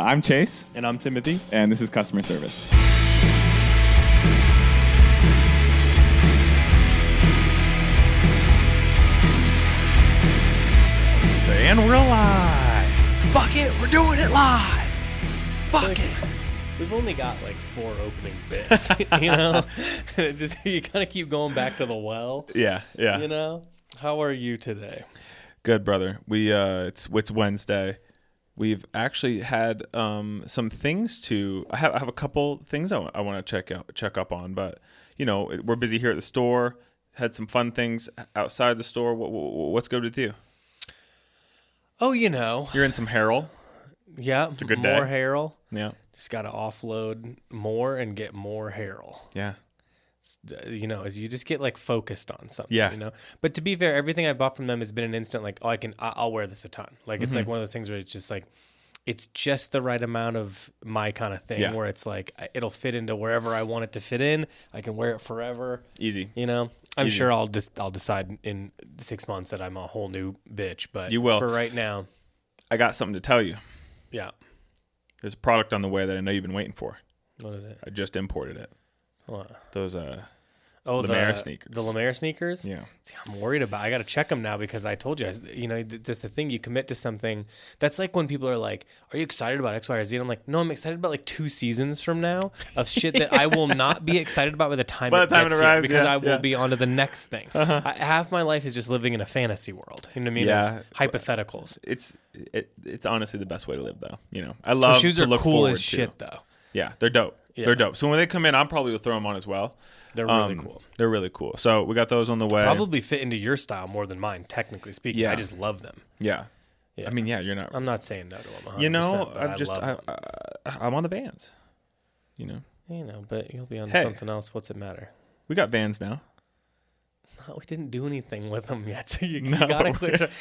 I'm Chase. And I'm Timothy. And this is Customer Service. And we're live. Fuck it, we're doing it live. Fuck it. We've only got like 4 opening bits, you know? And it just, you kind of keep going back to the well. Yeah. You know? How are you today? Good, brother. It's Wednesday. We've actually had some things to. I have a couple things I want to check up on, but you know we're busy here at the store. Had some fun things outside the store. What's good with you? Oh, you know, you're in some Harrell. Yeah, it's a good more day. Harrell. Yeah, just got to offload more and get more Harrell. Yeah. You know, as you just get like focused on something, yeah. You know, but to be fair, everything I bought from them has been an instant like, oh, I'll wear this a ton. Like it's like one of those things where it's just like, it's just the right amount of my kind of thing where it's like, it'll fit into wherever I want it to fit in. I can wear it forever. Easy. You know, I'm sure I'll decide in 6 months that I'm a whole new bitch, but you will. For right now. I got something to tell you. Yeah. There's a product on the way that I know you've been waiting for. What is it? I just imported it. What? Those Lemaire sneakers. The Lemaire sneakers? Yeah. See, I'm worried about I got to check them now because I told you, you know, that's the thing. You commit to something. That's like when people are like, are you excited about X, Y, or Z? And I'm like, no, I'm excited about like 2 seasons from now of shit that I will not be excited about by the time it gets here because I will be on to the next thing. Half my life is just living in a fantasy world. You know what I mean? Yeah. Of hypotheticals. It's honestly the best way to live, though. You know, I love shoes to are look cool forward as shit, though. Yeah, they're dope. Yeah. They're dope. So when they come in, I'm probably will throw them on as well. They're really cool. They're really cool. So we got those on the way. Probably fit into your style more than mine, technically speaking. Yeah. I just love them. Yeah. I mean, yeah, you're not. I'm not saying no to them. 100%, you know, I'm on the Vans. You know, but you'll be on something else. What's it matter? We got Vans now. No, we didn't do anything with them yet, so you gotta quit.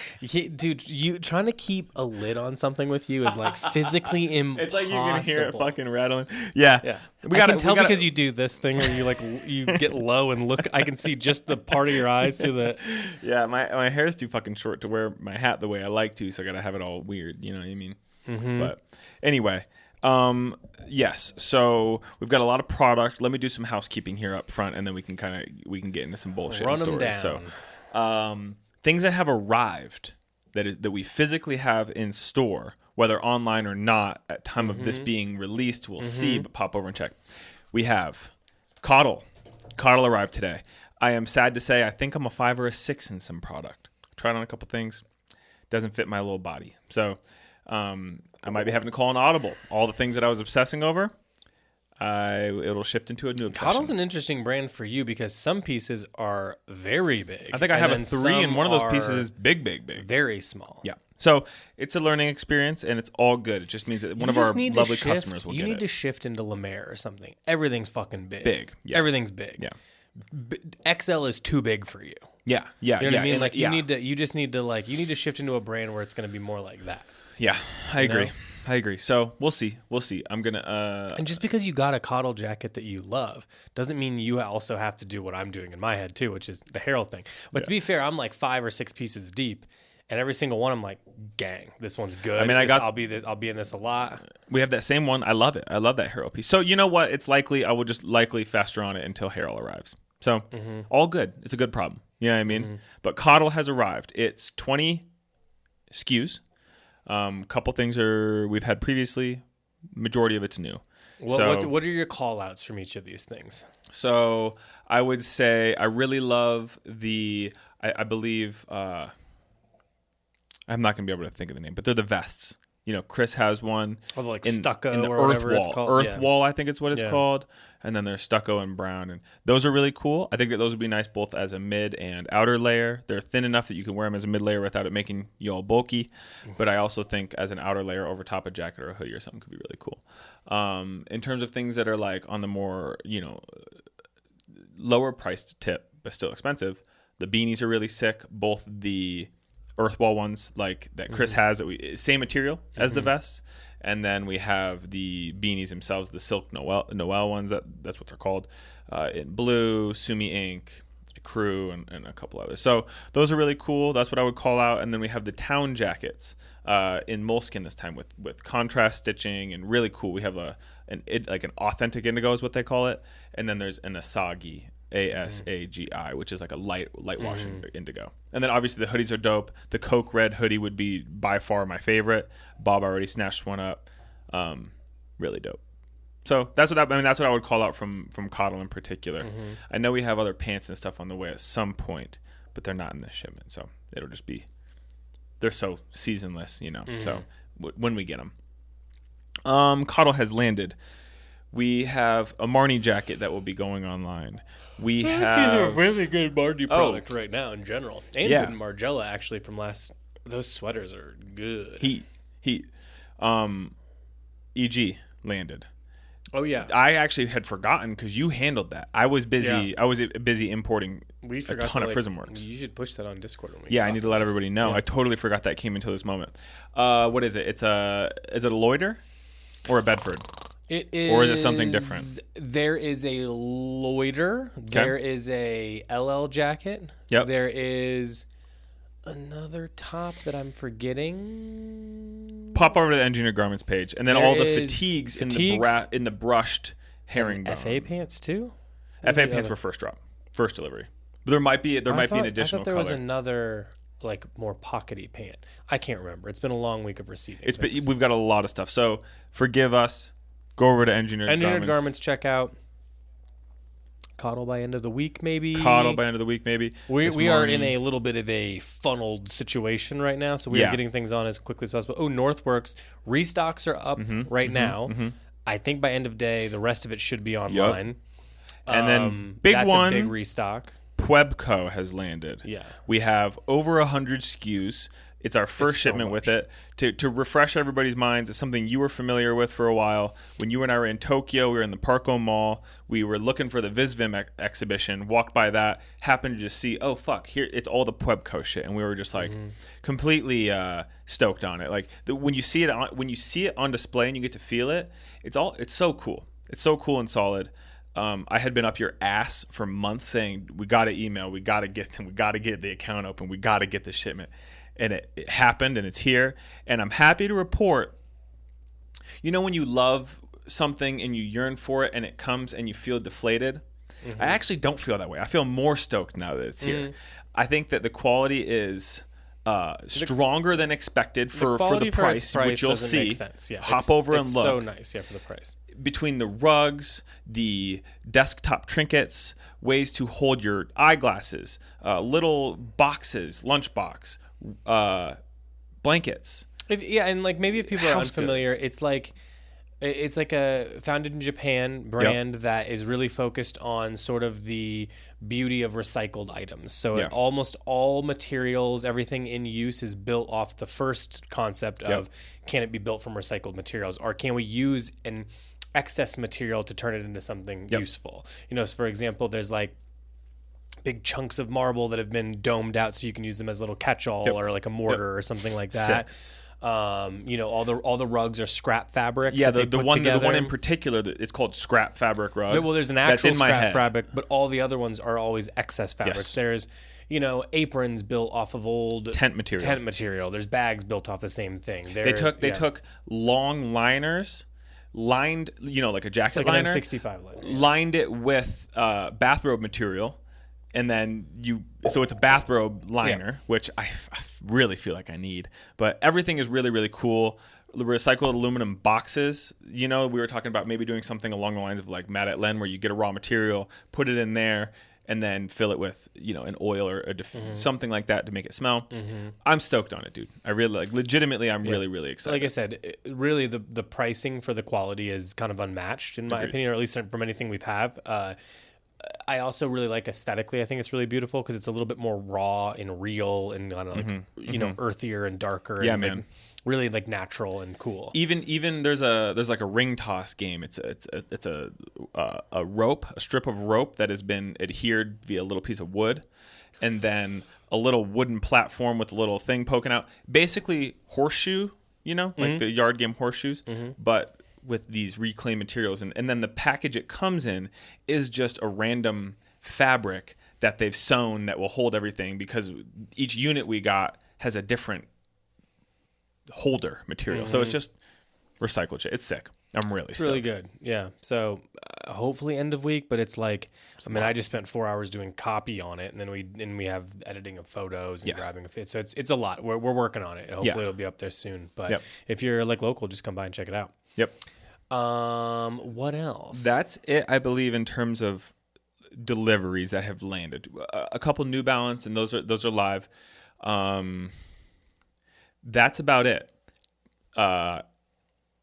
Dude, you trying to keep a lid on something with you is like physically impossible. It's like you can hear it fucking rattling. Yeah. I can tell because you do this thing where you like you get low and look. I can see just the part of your eyes to the. Yeah, my hair is too fucking short to wear my hat the way I like to, so I gotta have it all weird. You know what I mean? Mm-hmm. But anyway. Yes. So we've got a lot of product. Let me do some housekeeping here up front, and then we can get into some bullshit Run stories. Them So, down. things that have arrived that we physically have in store, whether online or not, at time of this being released, we'll see. But pop over and check. We have Coddle. Coddle arrived today. I am sad to say I think I'm a 5 or a 6 in some product. Tried on a couple things. Doesn't fit my little body. So. I might be having to call an audible. All the things that I was obsessing over, it'll shift into a new obsession. Coddle's an interesting brand for you because some pieces are very big. I think I have a 3, and one of those pieces is big. Very small. Yeah. So it's a learning experience, and it's all good. It just means that one of our lovely customers will get it. You need to shift into Lemaire or something. Everything's fucking big. Big. Yeah. Everything's big. Yeah. XL is too big for you. Yeah. You know what I mean? Like you need to shift into a brand where it's going to be more like that. Yeah, I agree. So we'll see. I'm gonna. And just because you got a Coddle jacket that you love doesn't mean you also have to do what I'm doing in my head too, which is the Harrell thing. But to be fair, I'm like 5 or 6 pieces deep, and every single one I'm like, gang, this one's good. I mean, I'll be in this a lot. We have that same one. I love it. I love that Harrell piece. So you know what? It's likely I will just fester on it until Harrell arrives. So all good. It's a good problem. You know what I mean? But Coddle has arrived. It's 20 SKUs. Couple things we've had previously. Majority of it's new. What are your call outs from each of these things? So I would say I really love I believe I'm not going to be able to think of the name, but they're the vests. You know, Chris has one. Oh, like stucco in the or earth whatever wall. it's called. Earth wall, I think it's what it's called. And then there's stucco and brown. And those are really cool. I think that those would be nice both as a mid and outer layer. They're thin enough that you can wear them as a mid layer without it making you all bulky. But I also think as an outer layer over top a jacket or a hoodie or something could be really cool. In terms of things that are like on the more, you know, lower priced tip, but still expensive, the beanies are really sick. Both the Earthwall ones like that Chris has, same material as the vests, and then we have the beanies themselves, the silk Noel ones. That's what they're called, in blue, Sumi ink, Crew and a couple others. So those are really cool. That's what I would call out. And then we have the town jackets in moleskin this time with contrast stitching and really cool. We have an authentic indigo is what they call it. And then there's an Asagi, ASAGI, which is like a light wash indigo. And then obviously the hoodies are dope. The Coke Red hoodie would be by far my favorite. Bob already snatched one up. Really dope. So that's what I would call out from Coddle in particular. I know we have other pants and stuff on the way at some point, but they're not in this shipment, so it'll just be they're so seasonless, So when we get them, Coddle has landed. We have a Marnie jacket that will be going online. We have a really good Marnie product right now in general, and good Margiela actually from last. Those sweaters are good. Heat. EG landed. Oh yeah, I actually had forgotten because you handled that. I was busy. Yeah. I was busy importing a ton of Prismworks. You should push that on Discord. When we I need to let everybody know. Yeah. I totally forgot that came until this moment. What is it? Is it a Loiter or a Bedford? It is. Or is it something different? There is a Loiter. Okay. There is a LL jacket. Yep. There is another top that I'm forgetting. Pop over to the Engineered Garments page, and then all the fatigues in the brushed herringbone. FA pants too. FA pants were first delivery. But there might be an additional color. I thought there was another more pockety pant. I can't remember. It's been a long week of receiving. We've got a lot of stuff. So forgive us. Go over to Engineered Garments. Check out Coddle by end of the week, maybe. We are in a little bit of a funneled situation right now, so we are getting things on as quickly as possible. Oh, Northworks restocks are up right now. I think by end of day, the rest of it should be online. Yep. And then that's a big restock. Puebco has landed. Yeah, we have over 100 SKUs. It's our first shipment with it. To refresh everybody's minds, it's something you were familiar with for a while. When you and I were in Tokyo, we were in the Parco Mall. We were looking for the Visvim exhibition, walked by that, happened to just see, oh, fuck, here it's all the Puebco shit. And we were just completely stoked on it. Like when you see it on display and you get to feel it, it's so cool. It's so cool and solid. I had been up your ass for months saying, we got to email, we got to get the account open, we got to get the shipment. And it happened, and it's here. And I'm happy to report, when you love something and you yearn for it and it comes and you feel deflated, I actually don't feel that way. I feel more stoked now that it's here. I think that the quality is stronger than expected for the price, which you'll see. Make sense. Yeah, Hop over and look. It's so nice, for the price. Between the rugs, the desktop trinkets, ways to hold your eyeglasses, little boxes, lunchbox, blankets. And maybe if people are unfamiliar, it's like a founded in Japan brand that is really focused on sort of the beauty of recycled items. So almost all materials, everything in use is built off the first concept of can it be built from recycled materials, or can we use an excess material to turn it into something useful? So for example, there's big chunks of marble that have been domed out so you can use them as a little catch-all or like a mortar or something like that. All the rugs are scrap fabric. Yeah, the one in particular, it's called scrap fabric rug. Well, there's an actual scrap fabric, but all the other ones are always excess fabrics. There's aprons built off of old tent material. There's bags built off the same thing. They took long liners, lined like a jacket liner, an M65 liner, lined it with bathrobe material. And then so it's a bathrobe liner, which I really feel like I need. But everything is really, really cool. The recycled aluminum boxes, we were talking about maybe doing something along the lines of like Mad at Len, where you get a raw material, put it in there, and then fill it with, an oil or something like that to make it smell. I'm stoked on it, dude. I really legitimately, I'm really, really excited. Like I said, really the pricing for the quality is kind of unmatched in my opinion, or at least from anything we've had. I also really like aesthetically. I think it's really beautiful because it's a little bit more raw and real and kind of earthier and darker. Yeah, and man. Really natural and cool. Even there's like a ring toss game. It's a rope, a strip of rope that has been adhered via a little piece of wood, and then a little wooden platform with a little thing poking out. Basically horseshoe, like the yard game horseshoes, but with these reclaimed materials, and then the package it comes in is just a random fabric that they've sewn that will hold everything, because each unit we got has a different holder material. So it's just recycled shit. It's sick. I'm really stoked. Really good. Yeah. So hopefully end of week, but it's like, I just spent 4 hours doing copy on it, and then we have editing of photos and grabbing a fit. So it's a lot. We're working on it. Hopefully it'll be up there soon. But if you're like local, just come by and check it out. Yep. What else? That's it, I believe, in terms of deliveries that have landed. A couple New Balance, and those are live. That's about it. Now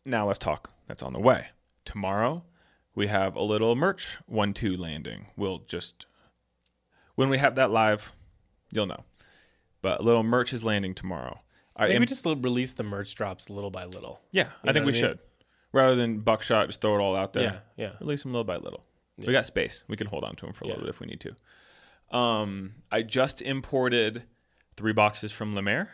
let's talk. That's on the way. Tomorrow, we have a little merch 1-2 landing. We'll just, when we have that live, you'll know. But a little merch is landing tomorrow. Maybe just release the merch drops little by little. Yeah, I think we should. Rather than buckshot, just throw it all out there. Yeah. Release them little by little. Yeah. We got space. We can hold on to them for a little bit if we need to. I just imported 3 boxes from Le Maire.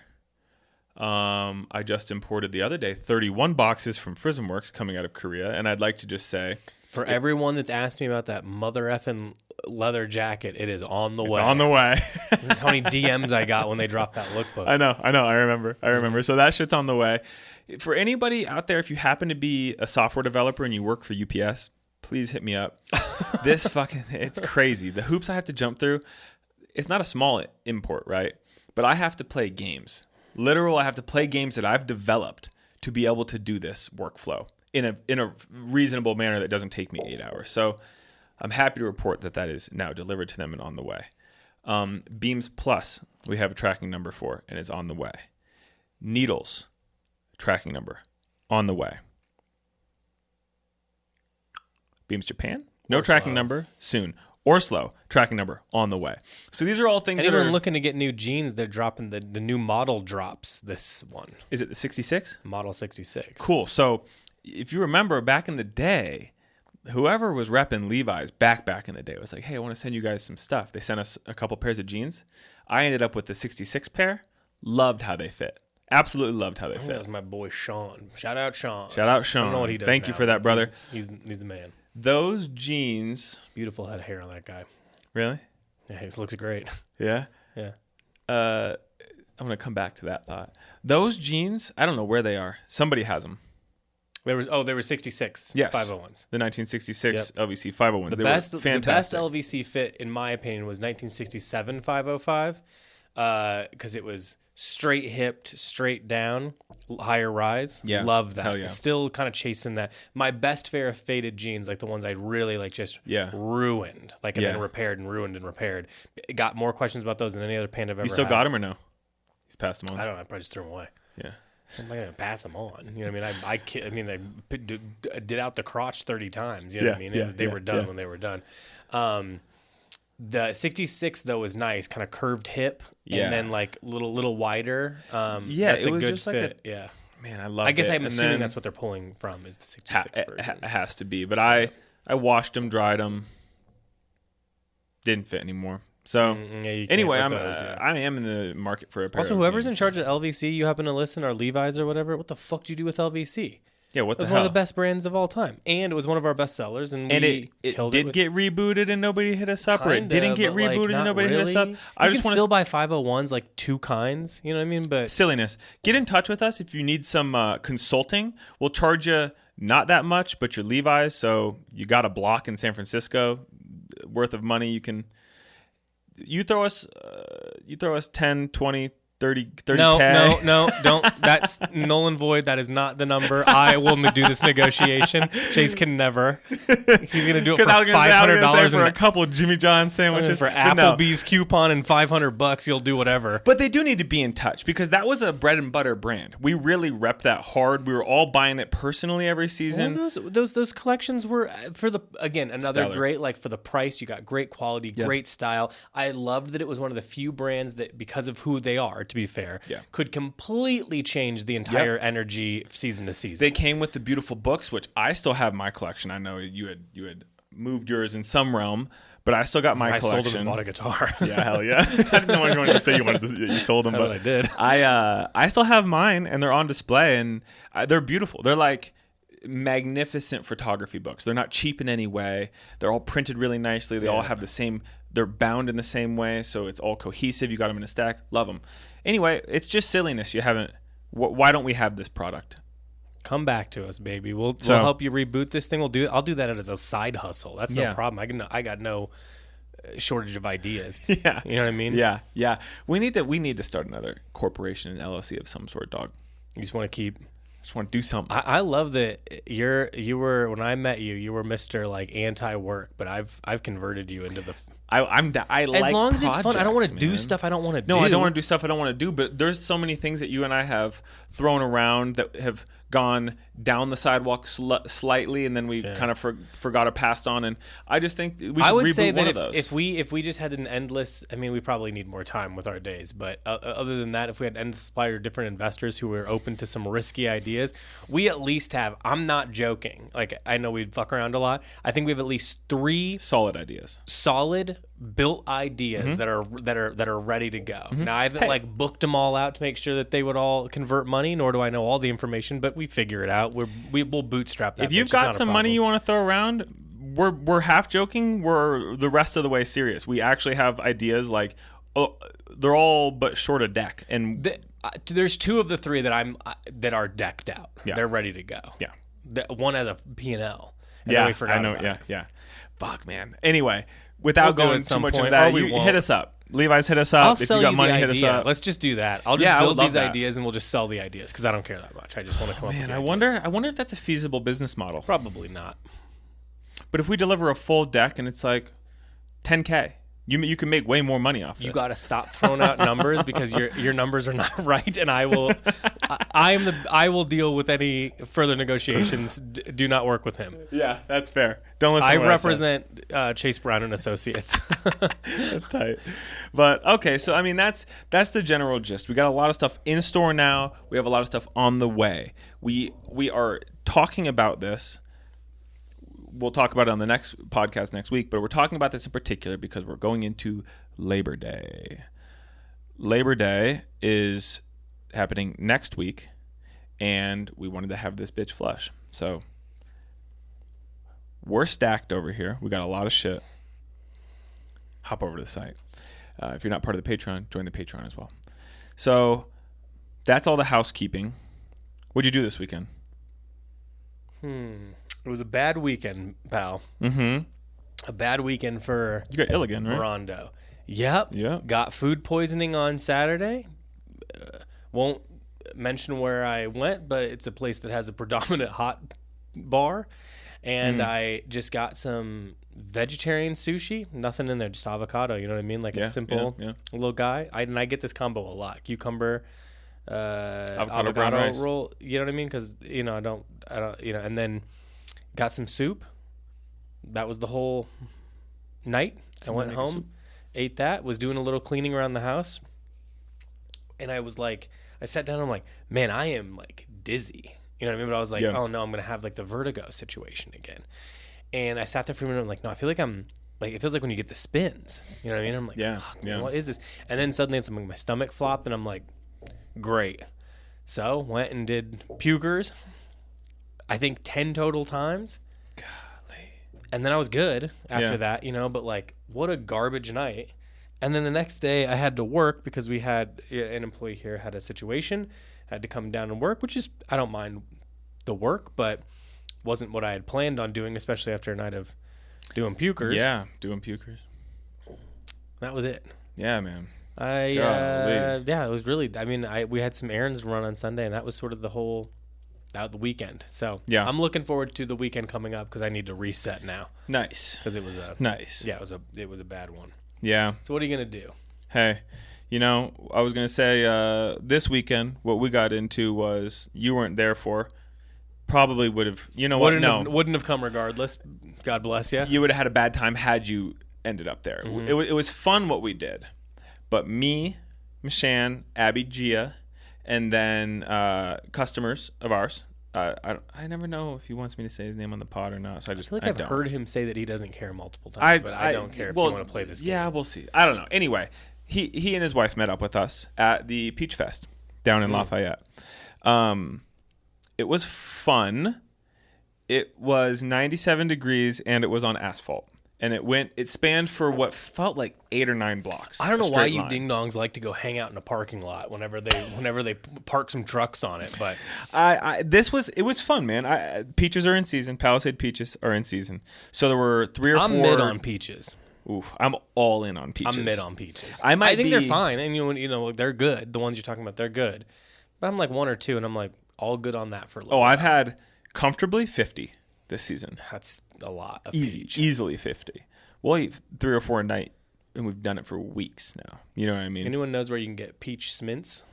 I just imported the other day 31 boxes from Frismworks coming out of Korea, and I'd like to just say, for everyone that's asked me about that mother effing leather jacket, it is on the way. It's on the way. How many DMs I got when they dropped that lookbook. I know. I remember. So that shit's on the way. For anybody out there, if you happen to be a software developer and you work for UPS, please hit me up. It's crazy. The hoops I have to jump through. It's not a small import, right? But I have to play games. I have to play games that I've developed to be able to do this workflow in a reasonable manner that doesn't take me 8 hours. So I'm happy to report that is now delivered to them and on the way. Beams Plus, we have a tracking number for, and it's on the way. Needles, tracking number, on the way. Beams Japan, no tracking number, soon. Orslo, tracking number, on the way. So these are all things Anyone that are looking to get new jeans, they're dropping the new model drops this one. Is it the 66? Model 66. Cool. So if you remember back in the day, whoever was repping Levi's back in the day was like, hey, I want to send you guys some stuff. They sent us a couple pairs of jeans. I ended up with the 66 pair. Loved how they fit. Absolutely loved how they fit. That was my boy Sean. Shout out Sean. I don't know what he does. Thank you for that, brother. He's the man. Those jeans. Beautiful head of hair on that guy. Really? Yeah, he looks great. Yeah? Yeah. I'm going to come back to that thought. Those jeans, I don't know where they are. Somebody has them. They were 66 yes. 501s. The 1966 LVC 501s. The best LVC fit, in my opinion, was 1967 505 because it was straight hipped, straight down, higher rise. Yeah. Love that. Hell yeah. Still kind of chasing that. My best pair of faded jeans, like the ones I really ruined, and then repaired and ruined and repaired. Got more questions about those than any other pant I've ever had. You still got them or no? You've passed them on? I don't know. I probably just threw them away. Yeah. I'm not gonna pass them on. You know what I mean? I did out the crotch 30 times. You know what I mean? They were done when they were done. The 66 though was nice, kind of curved hip, and then like little wider. That's a good fit. Yeah, man, I love. I guess I'm assuming that's what they're pulling from is the 66 version. It has to be, but I washed them, dried them, didn't fit anymore. So anyway, I am in the market for a pair. Also, of whoever's jeans. in charge of LVC, you happen to listen, or Levi's or whatever. What the fuck do you do with LVC? Yeah, what the hell? It was one of the best brands of all time, and it was one of our best sellers. And it did get rebooted, and nobody hit us up. Or it didn't get rebooted, and nobody hit us up. I just want to still buy 501s, like two kinds. You know what I mean? But silliness. Get in touch with us if you need some consulting. We'll charge you not that much, but your Levi's. So you got a block in San Francisco worth of money. You throw us 10, 20, 30K. No, don't. That's null and void. That is not the number. I will do this negotiation. Chase can never. He's gonna do it for $500 for a couple of Jimmy John sandwiches. For Applebee's coupon and $500, you'll do whatever. But they do need to be in touch because that was a bread and butter brand. We really repped that hard. We were all buying it personally every season. Well, those collections were another stellar. great. Like for the price, you got great quality, great style. I loved that it was one of the few brands that, because of who they are, to be fair, could completely change the entire energy season to season. They came with the beautiful books, which I still have my collection. I know you had moved yours in some realm, but I still got my collection. I sold them and bought a guitar. Yeah, hell yeah. I didn't know you wanted to say you sold them, but I did. I still have mine, and they're on display, and they're beautiful. They're like magnificent photography books. They're not cheap in any way. They're all printed really nicely. They all have the same, they're bound in the same way, so it's all cohesive. You got them in a stack. Love them. Anyway, it's just silliness. You haven't, why don't we have this product? Come back to us, baby. We'll help you reboot this thing. I'll do that as a side hustle. That's no problem. I got no shortage of ideas. Yeah. You know what I mean? Yeah. Yeah. We need to start another corporation, an LLC of some sort, dog. You just want to keep... Just want to do something. I love that you were, when I met you, you were Mr. like anti-work, but I've converted you into the... I like as long as projects, it's fun. I don't want to man. do stuff I don't want to do. No, I don't want to do stuff I don't want to do, but there's so many things that you and I have thrown around that have gone down the sidewalk slightly, and then we kind of forgot or passed on. And I just think we should reboot one of those. If we just had an endless, I mean, we probably need more time with our days, but other than that, if we had endless supply of different investors who were open to some risky ideas, we at least have. I'm not joking. Like, I know we'd fuck around a lot. I think we have at least 3 solid ideas, built ideas that are ready to go. Now, I haven't booked them all out to make sure that they would all convert money, nor do I know all the information, but we figure it out. We'll bootstrap that. If you've got some money you want to throw around, we're half joking. We're the rest of the way serious. We actually have ideas like, they're all but short of deck, and there's 2 of the 3 that are decked out. Yeah. They're ready to go. Yeah, one has a P&L. Yeah, I know. Yeah. Fuck, man. Anyway, without going too much into that, you hit us up. Levi's, hit us up. If you got money, hit us up. Let's just do that. I'll just build these ideas and we'll just sell the ideas because I don't care that much. I just want to come up with ideas. I wonder if that's a feasible business model. Probably not. But if we deliver a full deck and it's like $10K, you can make way more money off this. You got to stop throwing out numbers because your numbers are not right, and I will deal with any further negotiations. Do not work with him. Yeah, that's fair. Don't listen. I represent Chase Brown and Associates. That's tight. But okay, so I mean that's the general gist. We got a lot of stuff in store now. We have a lot of stuff on the way. We are talking about this. We'll talk about it on the next podcast next week, but we're talking about this in particular because we're going into Labor Day. Labor Day is happening next week, and we wanted to have this bitch flush. So we're stacked over here. We got a lot of shit. Hop over to the site. If you're not part of the Patreon, join the Patreon as well. So that's all the housekeeping. What'd you do this weekend? It was a bad weekend, pal. Mm-hmm. A bad weekend for you got ill again, right? Rondo. Yep. Yeah. Got food poisoning on Saturday. Won't mention where I went, but it's a place that has a predominant hot bar. And I just got some vegetarian sushi. Nothing in there, just avocado. You know what I mean? Like a simple little guy. I get this combo a lot. Cucumber, avocado roll. You know what I mean? Because I don't. And then got some soup. That was the whole night. I went home, ate that. Was doing a little cleaning around the house, and I was like, I sat down. And I'm like, man, I am like dizzy. You know what I mean? But I was like, oh no, I'm gonna have like the vertigo situation again. And I sat there for a minute. I'm like, no, I feel like I'm like, it feels like when you get the spins. You know what I mean? I'm like, man, what is this? And then suddenly it's like my stomach flopped, and I'm like, great. So went and did pukers. I think 10 total times. Golly. And then I was good after that, but like, what a garbage night. And then the next day I had to work because we had an employee here had a situation, had to come down and work, which is, I don't mind the work, but wasn't what I had planned on doing, especially after a night of doing pukers. Yeah, doing pukers. That was it. Yeah, man. It was really, we had some errands to run on Sunday, and that was sort of the weekend. So I'm looking forward to the weekend coming up because I need to reset now. Nice. Because it was it was a bad one. Yeah. So what are you gonna do? Hey, I was gonna say this weekend what we got into was you weren't there for. Probably would have. Wouldn't have come regardless. God bless you. You would have had a bad time had you ended up there. Mm-hmm. It was fun what we did, but me, Mishan, Abby, Gia, and then customers of ours. I never know if he wants me to say his name on the pod or not, so I feel like I've heard him say that he doesn't care multiple times, but I don't care if you want to play this game. Yeah, we'll see. I don't know. Anyway, he and his wife met up with us at the Peach Fest down in Lafayette. It was fun. It was 97 degrees and it was on asphalt. And it spanned for what felt like 8 or 9 blocks. I don't know why you line. ding dongs like to go hang out in a parking lot whenever they park some trucks on it. But it was fun, man. Peaches are in season. Palisade peaches are in season. So there were 3 or 4. I'm mid on peaches. Oof, I'm all in on peaches. I'm mid on peaches. I think they're fine, and you know they're good. The ones you're talking about, they're good. But I'm like 1 or 2, and I'm like all good on that for. I've had comfortably 50 this season. That's a lot of peach. Easily 50. We'll eat 3 or 4 a night, and we've done it for weeks now. You know what I mean? Anyone knows where you can get peach smints?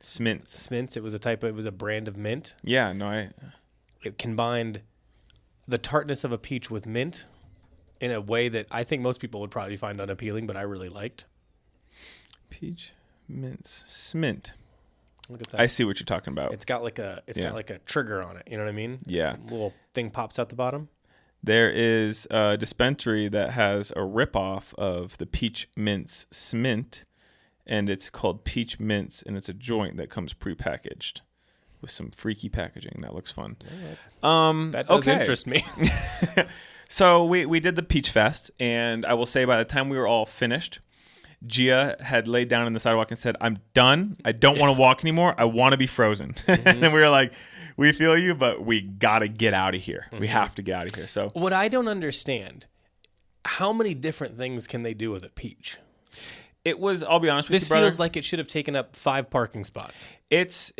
Smints. It was a brand of mint. Yeah, no, It combined the tartness of a peach with mint in a way that I think most people would probably find unappealing, but I really liked. Peach mints smint. Look at that. I see what you're talking about. It's got like a trigger on it. You know what I mean? Yeah. A little thing pops out the bottom. There is a dispensary that has a ripoff of the Peach Mints Smint, and it's called Peach Mints, and it's a joint that comes prepackaged with some freaky packaging. That looks fun. That does interest me. So we did the Peach Fest, and I will say by the time we were all finished, Gia had laid down on the sidewalk and said, "I'm done. I don't want to walk anymore. I want to be frozen." Mm-hmm. And we were like, "We feel you, but we got to get out of here. Mm-hmm. We have to get out of here." So what I don't understand, how many different things can they do with a peach? It was, I'll be honest with you, brother. This feels like it should have taken up 5 parking spots. It's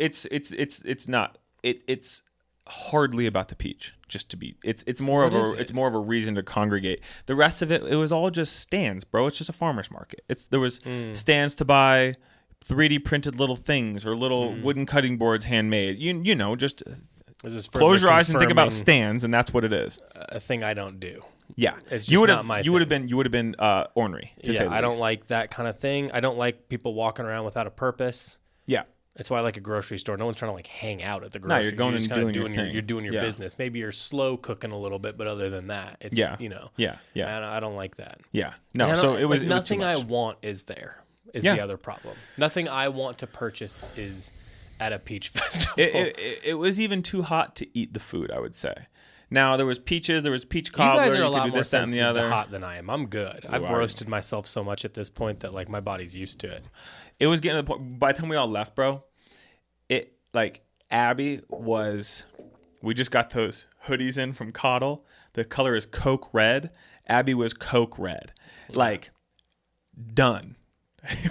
not. It's hardly about the peach. Just to be, it's more of a reason to congregate. The rest of it was all just stands, bro. It's just a farmer's market. There was stands to buy 3D printed little things or little wooden cutting boards handmade. You know, just close your eyes and think about stands, and that's what it is. A thing I don't do. Yeah, it's you would have been ornery. To say the I don't least. like that kind of thing. I don't like people walking around without a purpose. Yeah. That's why I like a grocery store. No one's trying to like hang out at the grocery store. No, you're going and doing your thing. You're doing your business. Maybe you're slow cooking a little bit, but other than that, it's, you know. Yeah. And I don't like that. Yeah. No, so it was nothing it was I want is there. Is the other problem. Nothing I want to purchase is at a peach festival. It was even too hot to eat the food, I would say. Now, there was peaches, there was peach cobbler. You guys are a lot do more this, that, and the sensitive other. to hot than I am. I'm good. I've roasted myself so much at this point that like my body's used to it. It was getting to the point, by the time we all left, bro, Abby was, we just got those hoodies in from Coddle. The color is Coke Red. Abby was Coke Red. Like, done.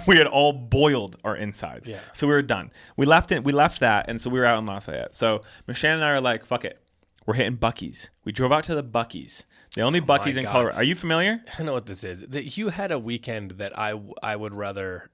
We had all boiled our insides. Yeah. So we were done. We left that, and so we were out in Lafayette. So Michelle and I are like, fuck it. We're hitting Buc-ees. We drove out to the Buc-ees. The only Buc-ees in Colorado. Are you familiar? I know what this is. That you had a weekend that I would rather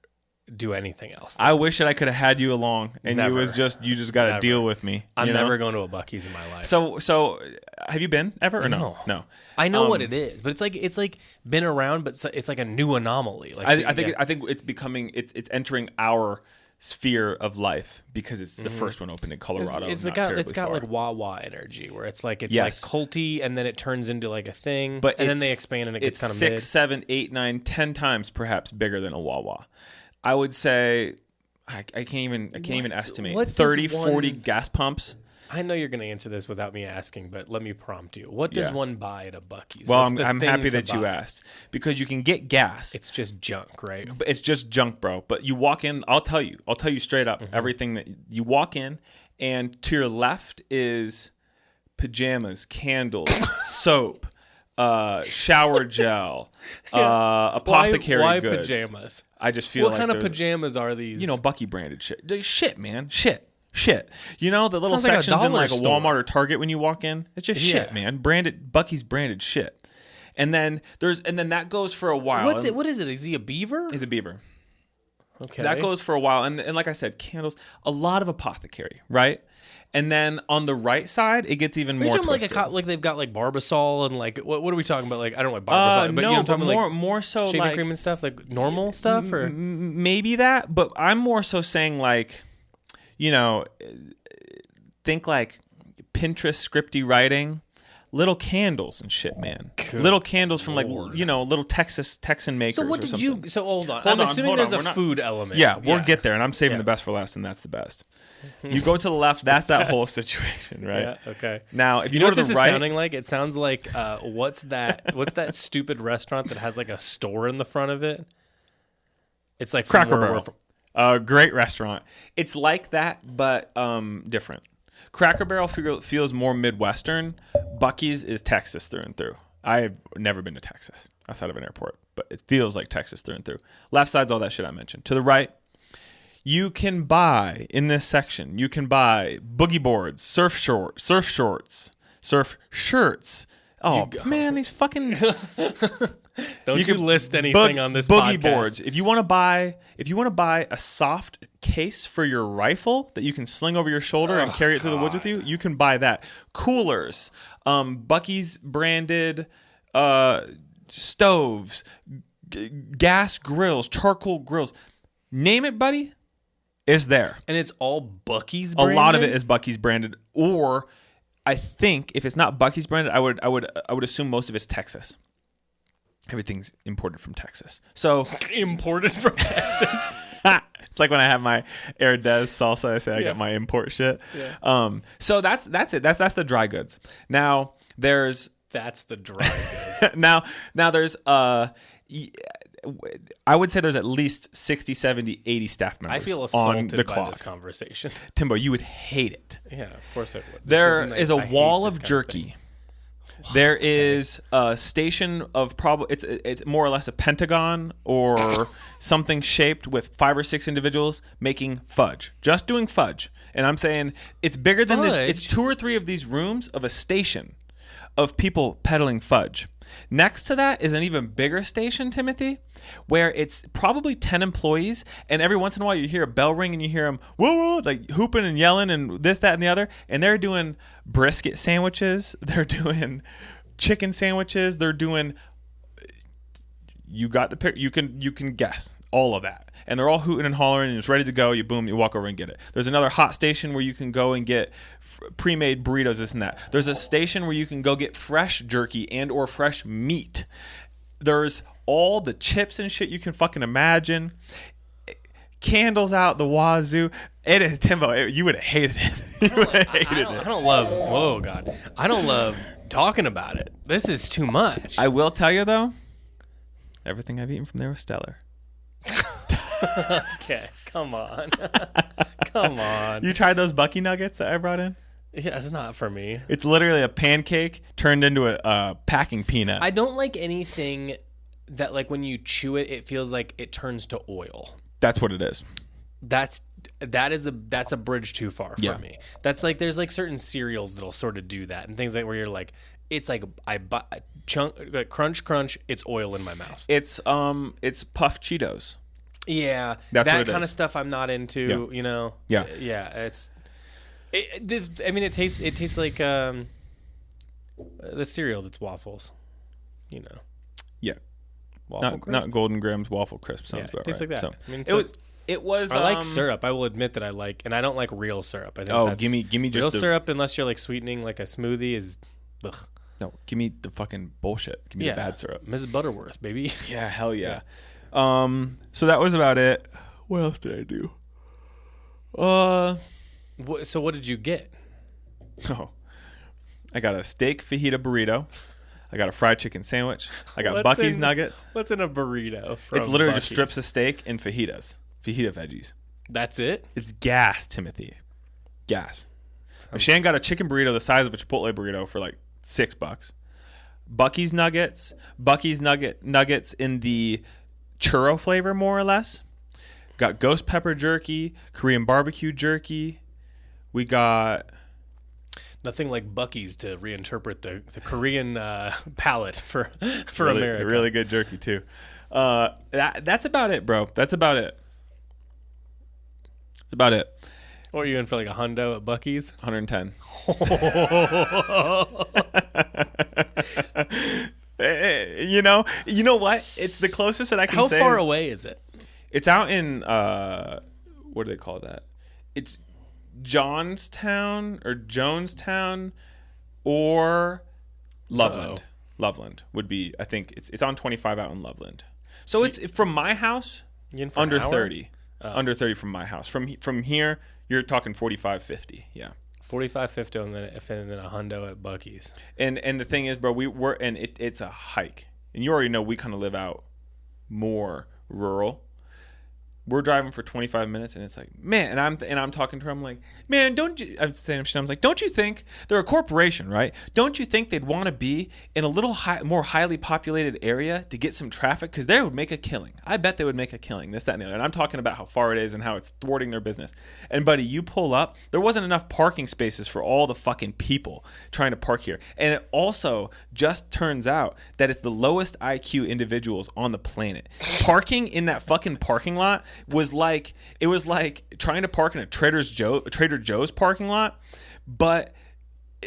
do anything else. I wish that I could have had you along, and you just got to deal with me. I'm never going to a Buc-ees in my life. So have you been ever or no? No. I know what it is, but it's like been around, but it's like a new anomaly. Like I think it's becoming it's entering our sphere of life because it's the first one opened in Colorado. It's got like Wawa energy where it's like like culty and then it turns into like a thing, and then they expand and it gets kind of 6, 7, 8, 9, 10 times perhaps bigger than a Wawa. I would say I can't even estimate 30, 40 gas pumps. I know you're going to answer this without me asking, but let me prompt you. What does one buy at a Buc-ees? Well, I'm happy that you asked because you can get gas. It's just junk, right? But it's just junk, bro. But you walk in, I'll tell you straight up everything that you walk in, and to your left is pajamas, candles, soap, shower gel, apothecary why goods. pajamas? I just feel what kind of pajamas are these? Bucky branded shit. Shit, man. Shit. You know the little sections in like a Walmart or Target when you walk in? It's just shit, man. Bucky's branded shit. And then that goes for a while. What is it? Is he a beaver? He's a beaver. Okay. That goes for a while. And like I said, candles, a lot of apothecary, right? And then on the right side, it gets even more twisted. Like they've got like Barbasol and like what are we talking about? Like I don't know what Barbasol, but I'm talking more like more so shaving like cream and stuff, like normal stuff, or maybe that. But I'm more so saying like, think like Pinterest scripty writing, little candles and shit, man. Good little candles from Lord. little Texan makers. So what or did something. you? So hold on. Hold I'm on, assuming hold there's on. a We're not- food element. Yeah, we'll get there, and I'm saving Yeah. the best for last, and that's the best. You go to the left, that's that whole situation, right? Yeah. Okay. Now, if you, You know go what to this the is right, sounding like? It sounds like what's that? What's that stupid restaurant that has like a store in the front of it? It's like from Cracker World Barrel. War Great restaurant. It's like that, but different. Cracker Barrel feels more Midwestern. Buc-ees is Texas through and through. I've never been to Texas outside of an airport, but it feels like Texas through and through. Left side's all that shit I mentioned. To the right, you can buy, in this section, you can buy boogie boards, surf shorts, surf shirts. Oh, man, these fucking... Don't you, can list anything on this boogie podcast. boards. If you want to buy a soft case for your rifle that you can sling over your shoulder and carry it through the woods with you, you can buy that. Coolers, Buc-ees branded stoves, gas grills, charcoal grills. Name it, buddy, is there. And it's all Buc-ees A branded? lot of it is Buc-ees branded, or I think if it's not Buc-ees branded, I would assume most of it's Texas. Everything's imported from Texas. So imported from Texas. it's like when I have my Herdez salsa, I say I got my import shit. Yeah. So that's it. That's the dry goods. Now there's That's the dry goods. now there's I would say there's at least 60, 70, 80 staff members I feel on assaulted the by clock. this conversation. Timbo, you would hate it. Yeah, of course I would. There This is a I hate wall this of kind jerky. thing. There is a station of it's more or less a pentagon or something shaped with 5 or 6 individuals making fudge. Just doing fudge. And I'm saying it's bigger than this. It's Fudge? 2 or 3 of these rooms of a station of people peddling fudge. Next to that is an even bigger station, Timothy, where it's probably 10 employees, and every once in a while you hear a bell ring and you hear them whoa, whoa, like hooping and yelling and this, that, and the other, and they're doing brisket sandwiches, they're doing chicken sandwiches, they're doing, you got the pic, you can guess all of that, and they're all hooting and hollering and it's ready to go. You walk over and get it. There's another hot station where you can go and get pre-made burritos, this and that. There's a station where you can go get fresh jerky and or fresh meat. There's all the chips and shit you can fucking imagine. Candles out the wazoo. It is, Timbo, you would have hated it. You would have hated it. I don't love. Whoa, God! I don't love talking about it. This is too much. I will tell you though, everything I've eaten from there was stellar. Okay, come on, come on. You tried those Bucky nuggets that I brought in? Yeah, it's not for me. It's literally a pancake turned into a packing peanut. I don't like anything that, like, when you chew it, it feels like it turns to oil. That's what it is. That's a bridge too far for me. That's like, there's like certain cereals that'll sort of do that, and things like where you're like, it's like crunch, it's oil in my mouth. It's puffed Cheetos. Yeah, That's that what it kind is. of stuff I'm not into. Yeah. You know. Yeah. Yeah. I mean, it tastes like the cereal that's waffles. You know. Yeah. Waffle Not crisp. Golden Grahams waffle crisp sounds about tastes right. like that. So, I mean, it was. I like syrup. I will admit that I like, and I don't like real syrup. I think Oh, that's, give me just real the, syrup unless you're like sweetening like a smoothie is. Ugh. No, give me the fucking bullshit. Give me the bad syrup. Mrs. Butterworth, baby. Yeah, hell yeah. So that was about it. What else did I do? So what did you get? Oh, I got a steak fajita burrito. I got a fried chicken sandwich. I got What's Buc-ees in- nuggets. What's in a burrito? From It's literally just Buc-ees? strips of steak and fajita veggies. That's it? It's gas, Timothy. Gas. Shane got a chicken burrito the size of a Chipotle burrito for like $6. Buc-ees nuggets in the churro flavor, more or less. Got ghost pepper jerky, Korean barbecue jerky. We got Nothing like Buc-ees to reinterpret the Korean palate for really, America. really good jerky too. That's about it, bro. That's about it. That's about it. What are you in for, like a hundo at Buc-ees? 110. You know what? It's the closest that I can How say. far away is it? It's out in what do they call that? It's Johnstown or Jonestown or Loveland. Loveland would be, I think it's on 25 out in Loveland. So it's from my house under 30. Under 30 from my house. From here, you're talking 45, 50. Yeah. 45, 50, and then a hundo at Buc-ees. And the thing is, bro, it's a hike. And you already know we kind of live out more rural. We're driving for 25 minutes, and it's like, man, and I'm talking to her. I'm like, man, I'm saying shit. I was like, don't you think they're a corporation, right? Don't you think they'd want to be in a little more highly populated area to get some traffic? Because they would make a killing. I bet they would make a killing. This, that, and the other. And I'm talking about how far it is and how it's thwarting their business. And buddy, you pull up, there wasn't enough parking spaces for all the fucking people trying to park here. And it also just turns out that it's the lowest IQ individuals on the planet. Parking in that fucking parking lot was like trying to park in a Trader Joe's parking lot, but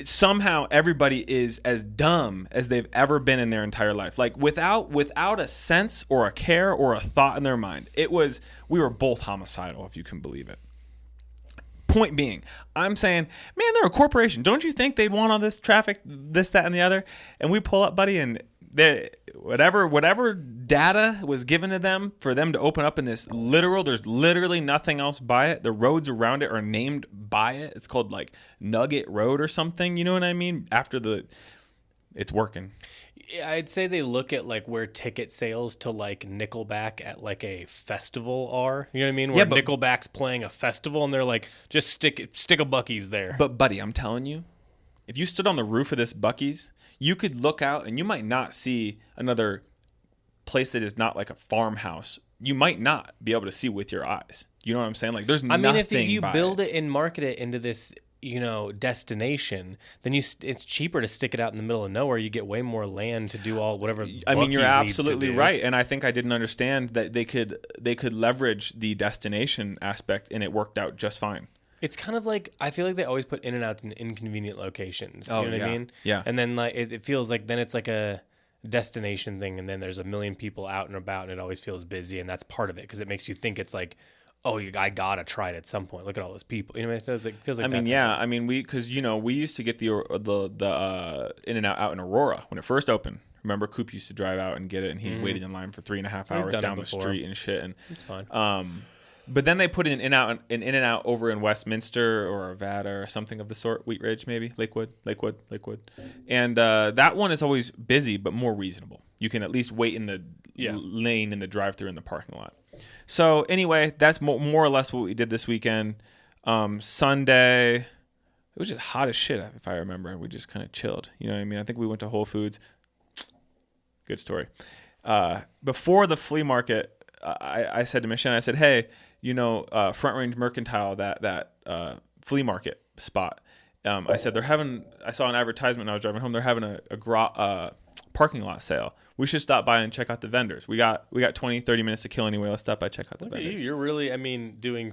somehow everybody is as dumb as they've ever been in their entire life. Like without a sense or a care or a thought in their mind. We were both homicidal, if you can believe it. Point being, I'm saying, man, they're a corporation. Don't you think they'd want all this traffic, this, that, and the other? And we pull up, buddy, and whatever data was given to them for them to open up in this there's literally nothing else by it. The roads around it are named by it. It's called like Nugget Road or something. You know what I mean? It's working. I'd say they look at like where ticket sales to like Nickelback at like a festival are. You know what I mean? Where Nickelback's playing a festival and they're like, just stick a Buc-ees there. But buddy, I'm telling you, if you stood on the roof of this Buc-ees, you could look out and you might not see another place that is not like a farmhouse. You might not be able to see with your eyes. You know what I'm saying? Like there's nothing. I mean, if you build it and market it into this, destination, then it's cheaper to stick it out in the middle of nowhere. You get way more land to do whatever. I mean, you're absolutely right, and I think I didn't understand that they could leverage the destination aspect, and it worked out just fine. It's kind of like, I feel like they always put In-N-Outs in inconvenient locations. You know what I mean? Yeah. And then like it feels like then it's like a destination thing, and then there's a million people out and about, and it always feels busy, and that's part of it because it makes you think it's like, oh, I gotta try it at some point. Look at all those people. You know, it feels like. I mean, yeah. I mean, because we used to get the In-N-Out out in Aurora when it first opened. Remember, Coop used to drive out and get it, and he waited in line for 3.5 hours down the street and shit. And it's fine. But then they put an In-N-Out over in Westminster or Arvada or something of the sort. Wheat Ridge, maybe Lakewood, and that one is always busy but more reasonable. You can at least wait in the lane in the drive-thru in the parking lot. So anyway, that's more or less what we did this weekend. Sunday, it was just hot as shit, if I remember. We just kind of chilled. You know what I mean? I think we went to Whole Foods. Good story. Before the flea market, I said to Michelle, I said, hey, Front Range Mercantile, that flea market spot. I said, I saw an advertisement when I was driving home. They're having a parking lot sale. We should stop by and check out the vendors. We got 20, 30 minutes to kill anyway. Let's stop by, check out the vendors. You're really, doing,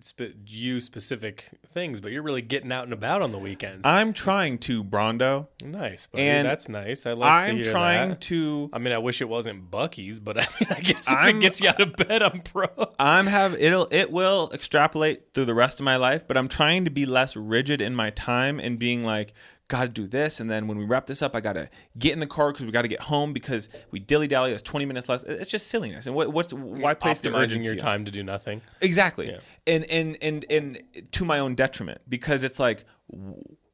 specific things, but you're really getting out and about on the weekends. I'm trying to, Brondo. Nice, buddy. And that's nice. I'm trying to. I mean, I wish it wasn't Buc-ees, but I guess if it gets you out of bed, I'm pro. It will extrapolate through the rest of my life, but I'm trying to be less rigid in my time and being like, got to do this, and then when we wrap this up, I got to get in the car because we got to get home because we dilly-dally, there's 20 minutes less. It's just silliness. And why place the urgency? Your time to do nothing. Exactly. Yeah. And to my own detriment, because it's like,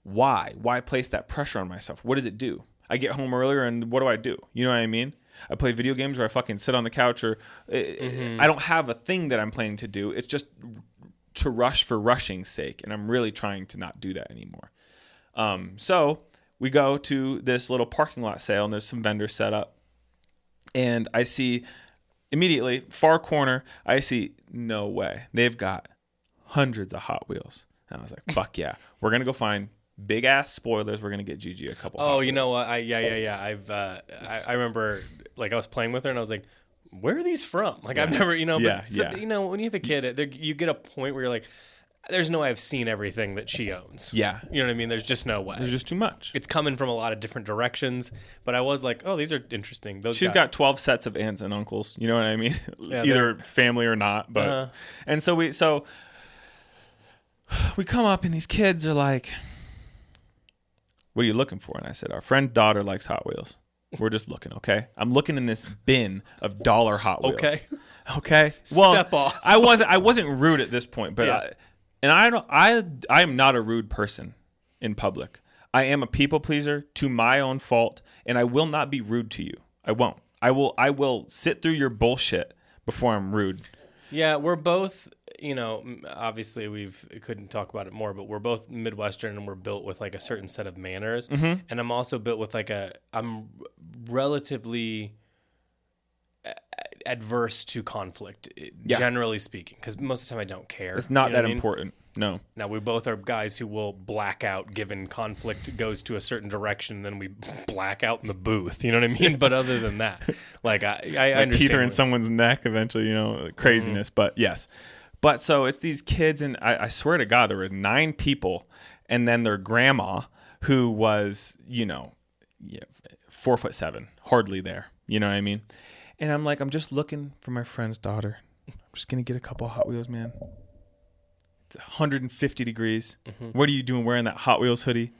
why place that pressure on myself? What does it do? I get home earlier, and what do? You know what I mean? I play video games, or I fucking sit on the couch, or I don't have a thing that I'm planning to do. It's just to rush for rushing's sake, and I'm really trying to not do that anymore. So we go to this little parking lot sale, and there's some vendors set up, and I see immediately far corner, I see no way they've got hundreds of Hot Wheels, and I was like, fuck yeah, we're gonna go find big ass spoilers. We're gonna get Gigi a couple. Oh, you know what? I remember like I was playing with her, and I was like, where are these from? Like I've never, when you have a kid, you get a point where you're like, there's no way I've seen everything that she owns. Yeah. You know what I mean? There's just no way. There's just too much. It's coming from a lot of different directions, but I was like, oh, these are interesting. She's got 12 sets of aunts and uncles. You know what I mean? Yeah, either family or not. But and so we come up and these kids are like, what are you looking for? And I said, our friend's daughter likes Hot Wheels. We're just looking, okay? I'm looking in this bin of dollar Hot Wheels. Okay. Well, Step off. I wasn't rude at this point, but I am not a rude person in public. I am a people pleaser to my own fault, and I will not be rude to you. I won't. I will sit through your bullshit before I'm rude. Yeah, we're both, obviously couldn't talk about it more, but we're both Midwestern and we're built with like a certain set of manners. Mm-hmm. And I'm also built with I'm relatively adverse to conflict, generally speaking, because most of the time I don't care. It's not that important. No. Now, we both are guys who will black out given conflict goes to a certain direction, and then we black out in the booth. You know what I mean? But other than that, like I understand. Teeth are in someone's neck eventually, craziness. Mm-hmm. But yes. But so it's these kids, and I swear to God, there were 9 people, and then their grandma, who was, 4'7", hardly there. You know what I mean? And I'm like, I'm just looking for my friend's daughter. I'm just going to get a couple of Hot Wheels, man. It's 150 degrees. Mm-hmm. What are you doing wearing that Hot Wheels hoodie?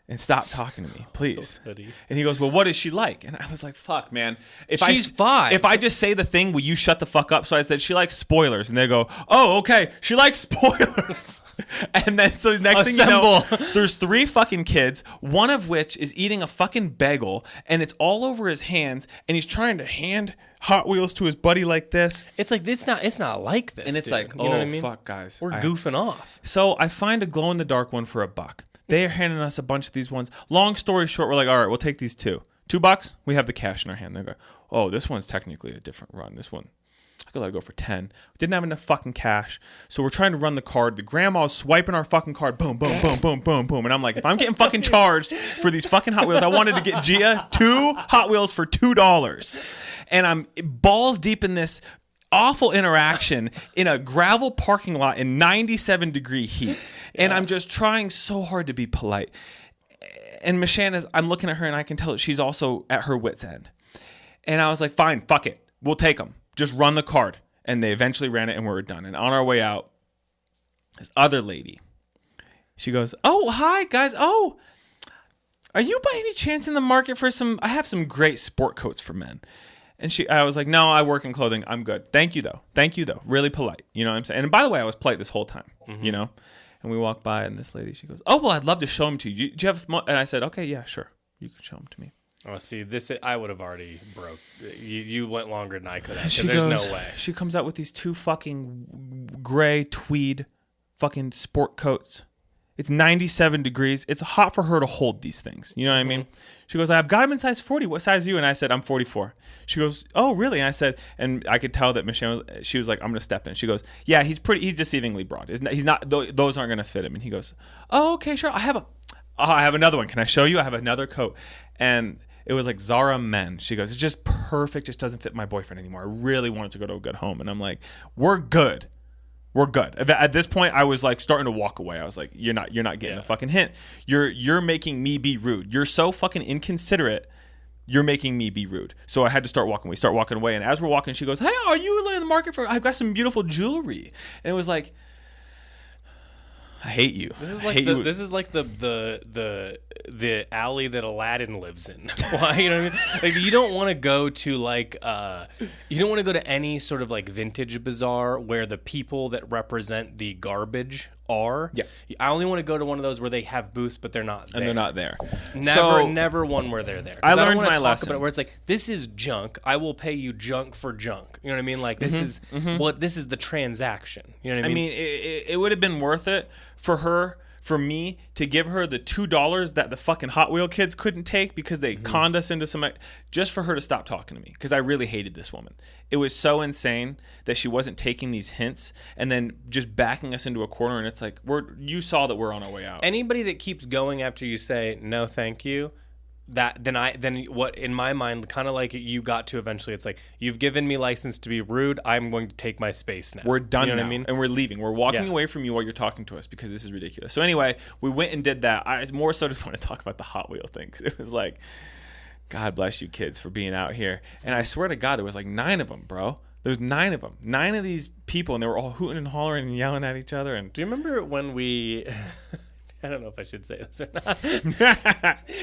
And stop talking to me, please. And he goes, well, what is she like? And I was like, fuck, man. She's 5. If I just say the thing, will you shut the fuck up? So I said, she likes spoilers. And they go, oh, okay. She likes spoilers. And then so next thing you know, there's 3 fucking kids, one of which is eating a fucking bagel, and it's all over his hands, and he's trying to hand Hot Wheels to his buddy like this. It's like, it's not like this. And it's like, you know what I mean? Fuck, guys. We're goofing off. So I find a glow-in-the-dark one for $1. They are handing us a bunch of these ones. Long story short, we're like, all right, we'll take these 2. $2, we have the cash in our hand. They go, oh, this one's technically a different run. This one, I could let it go for 10. We didn't have enough fucking cash. So we're trying to run the card. The grandma's swiping our fucking card. Boom, boom, boom, boom, boom, boom. And I'm like, if I'm getting fucking charged for these fucking Hot Wheels, I wanted to get Gia 2 Hot Wheels for $2. And I'm balls deep in this awful interaction in a gravel parking lot in 97-degree heat. And I'm just trying so hard to be polite. And Michelle, I'm looking at her and I can tell that she's also at her wit's end. And I was like, fine, fuck it. We'll take them. Just run the card. And they eventually ran it and we were done. And on our way out, this other lady, she goes, oh, hi, guys. Oh, are you by any chance in the market for I have some great sport coats for men. And I was like, no, I work in clothing. I'm good. Thank you, though. Really polite. You know what I'm saying? And by the way, I was polite this whole time, And we walked by, and this lady, she goes, oh, well, I'd love to show them to you. Do you have And I said, okay, yeah, sure. You can show them to me. Oh, see, I would have already broke. You went longer than I could have. There's no way. She comes out with these 2 fucking gray tweed fucking sport coats. It's 97 degrees. It's hot for her to hold these things. You know what I mean? She goes, I've got him in size 40. What size are you? And I said, I'm 44. She goes, oh, really? And I said, and I could tell that Michelle, she was like, I'm going to step in. She goes, yeah, he's deceivingly broad. He's not, those aren't going to fit him. And he goes, oh, okay, sure. I have another one. Can I show you? I have another coat. And it was like Zara Men. She goes, it's just perfect. Just doesn't fit my boyfriend anymore. I really wanted to go to a good home. And I'm like, we're good. We're good. At this point, I was like starting to walk away. I was like, you're not getting a fucking hint. You're making me be rude. You're so fucking inconsiderate. You're making me be rude. So I had to start walking away. Start walking away. And as we're walking, she goes, hey, are you in the market for, I've got some beautiful jewelry. And it was like, I hate you. This is like the alley that Aladdin lives in. Why? You know what I mean? Like, you don't want to go to you don't want to go to any sort of like vintage bazaar where the people that represent the garbage are. Yeah. I only want to go to one of those where they have booths but they're not there. And they're not there. Never one where they're there. I learned my lesson. About it where it's like, this is junk. I will pay you junk for junk. You know what I mean? Like, this is this is the transaction. You know what I mean? I mean, it would have been worth it for me to give her the $2 that the fucking Hot Wheel kids couldn't take because they conned us into just for her to stop talking to me, because I really hated this woman. It was so insane that she wasn't taking these hints and then just backing us into a corner, and it's like, you saw that we're on our way out. Anybody that keeps going after you say no thank you, then what in my mind, kind of like you got to eventually, it's like, you've given me license to be rude, I'm going to take my space now. We're done, you know now, what I mean? And we're leaving. We're walking away from you while you're talking to us because this is ridiculous. So anyway, we went and did that. I more so just want to talk about the Hot Wheel thing, because it was like, God bless you kids for being out here. And I swear to God, there was like 9 of them, bro. There's 9 of them. 9 of these people, and they were all hooting and hollering and yelling at each other. And do you remember when we I don't know if I should say this or not.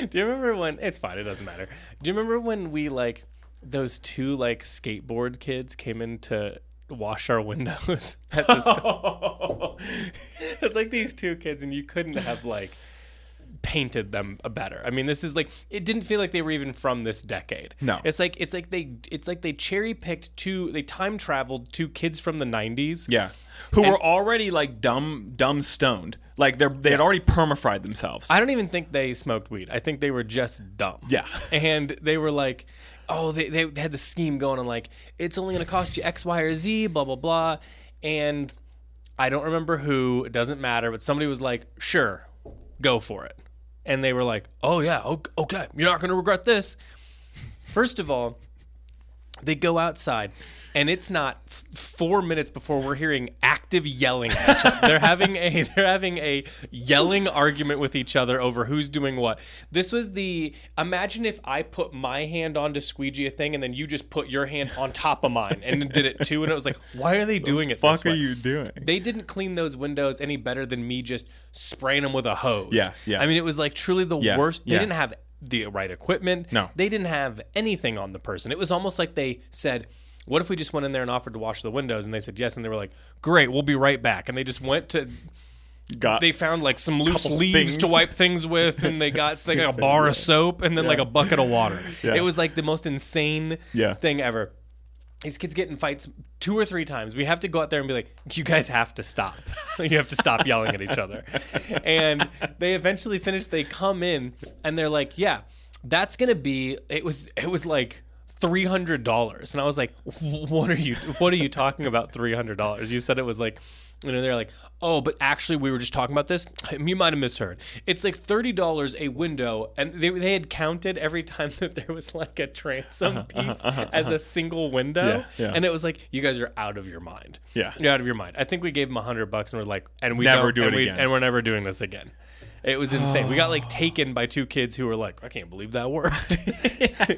Do you remember when? It's fine. It doesn't matter. Do you remember when we like those two like skateboard kids came in to wash our windows? At this, it's like these two kids, and you couldn't have like painted them better. I mean, this is like, it didn't feel like they were even from this decade. No. It's like they cherry picked they time traveled two kids from the 90s. Yeah. Who were already like dumb stoned. Like they had already perma-fried themselves. I don't even think they smoked weed. I think they were just dumb. Yeah. And they were like, oh, they had the scheme going on like, it's only going to cost you X, Y, or Z, blah, blah, blah. And I don't remember who, it doesn't matter, but somebody was like, sure, go for it. And they were like, oh, yeah, okay, you're not going to regret this. First of all, they go outside, and it's not 4 minutes before we're hearing active yelling at each other. They're having a yelling argument with each other over who's doing what. This was imagine if I put my hand on to squeegee a thing, and then you just put your hand on top of mine and then did it too. And it was like, why are they doing it this way? What the fuck are you doing? They didn't clean those windows any better than me just spraying them with a hose. Yeah. I mean, it was like truly the worst. They Yeah. didn't have the right equipment. No. They didn't have anything on the person. It was almost like they said, what if we just went in there and offered to wash the windows? And they said yes. And they were like, great, we'll be right back. And they just went to... They found like some loose leaves to wipe things with, and they got like a bar of soap and then like a bucket of water. Yeah. It was like the most insane thing ever. These kids get in fights 2 or 3 times. We have to go out there and be like, you guys have to stop. You have to stop yelling at each other. And they eventually finish. They come in and they're like, yeah, that's going to be, it was like $300. And I was like, what are you talking about $300? You said it was like, they're like, oh, but actually we were just talking about this. You might have misheard. It's like $30 a window. And they had counted every time that there was like a transom piece as a single window. Yeah. And it was like, you guys are out of your mind. Yeah. You're out of your mind. I think we gave them $100 and we're like, and we Never don't, do and it we, again. and we're never doing this again. It was insane. We got like taken by 2 kids who were like, I can't believe that worked.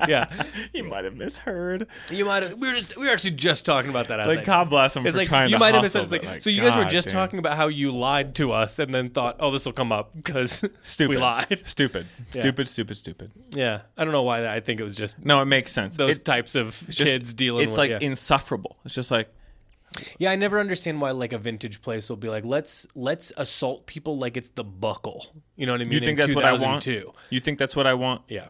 Yeah. You might have misheard. You might have. We were actually just talking about that. Like, God bless them it's for like, trying you to might have hustle. misheard. It's But, like, so you guys were God just damn. talking about how you lied to us and then thought, oh, this will come up because Stupid. we lied. Stupid. Yeah. Stupid. Yeah. I don't know why. I think it was just No, it makes sense. those types of kids dealing it's with like insufferable. It's just like, Yeah, I never understand why like a vintage place will be like, let's assault people like it's the Buckle. You know what I mean? you think In that's what I want? 2002. You think that's what I want? Yeah.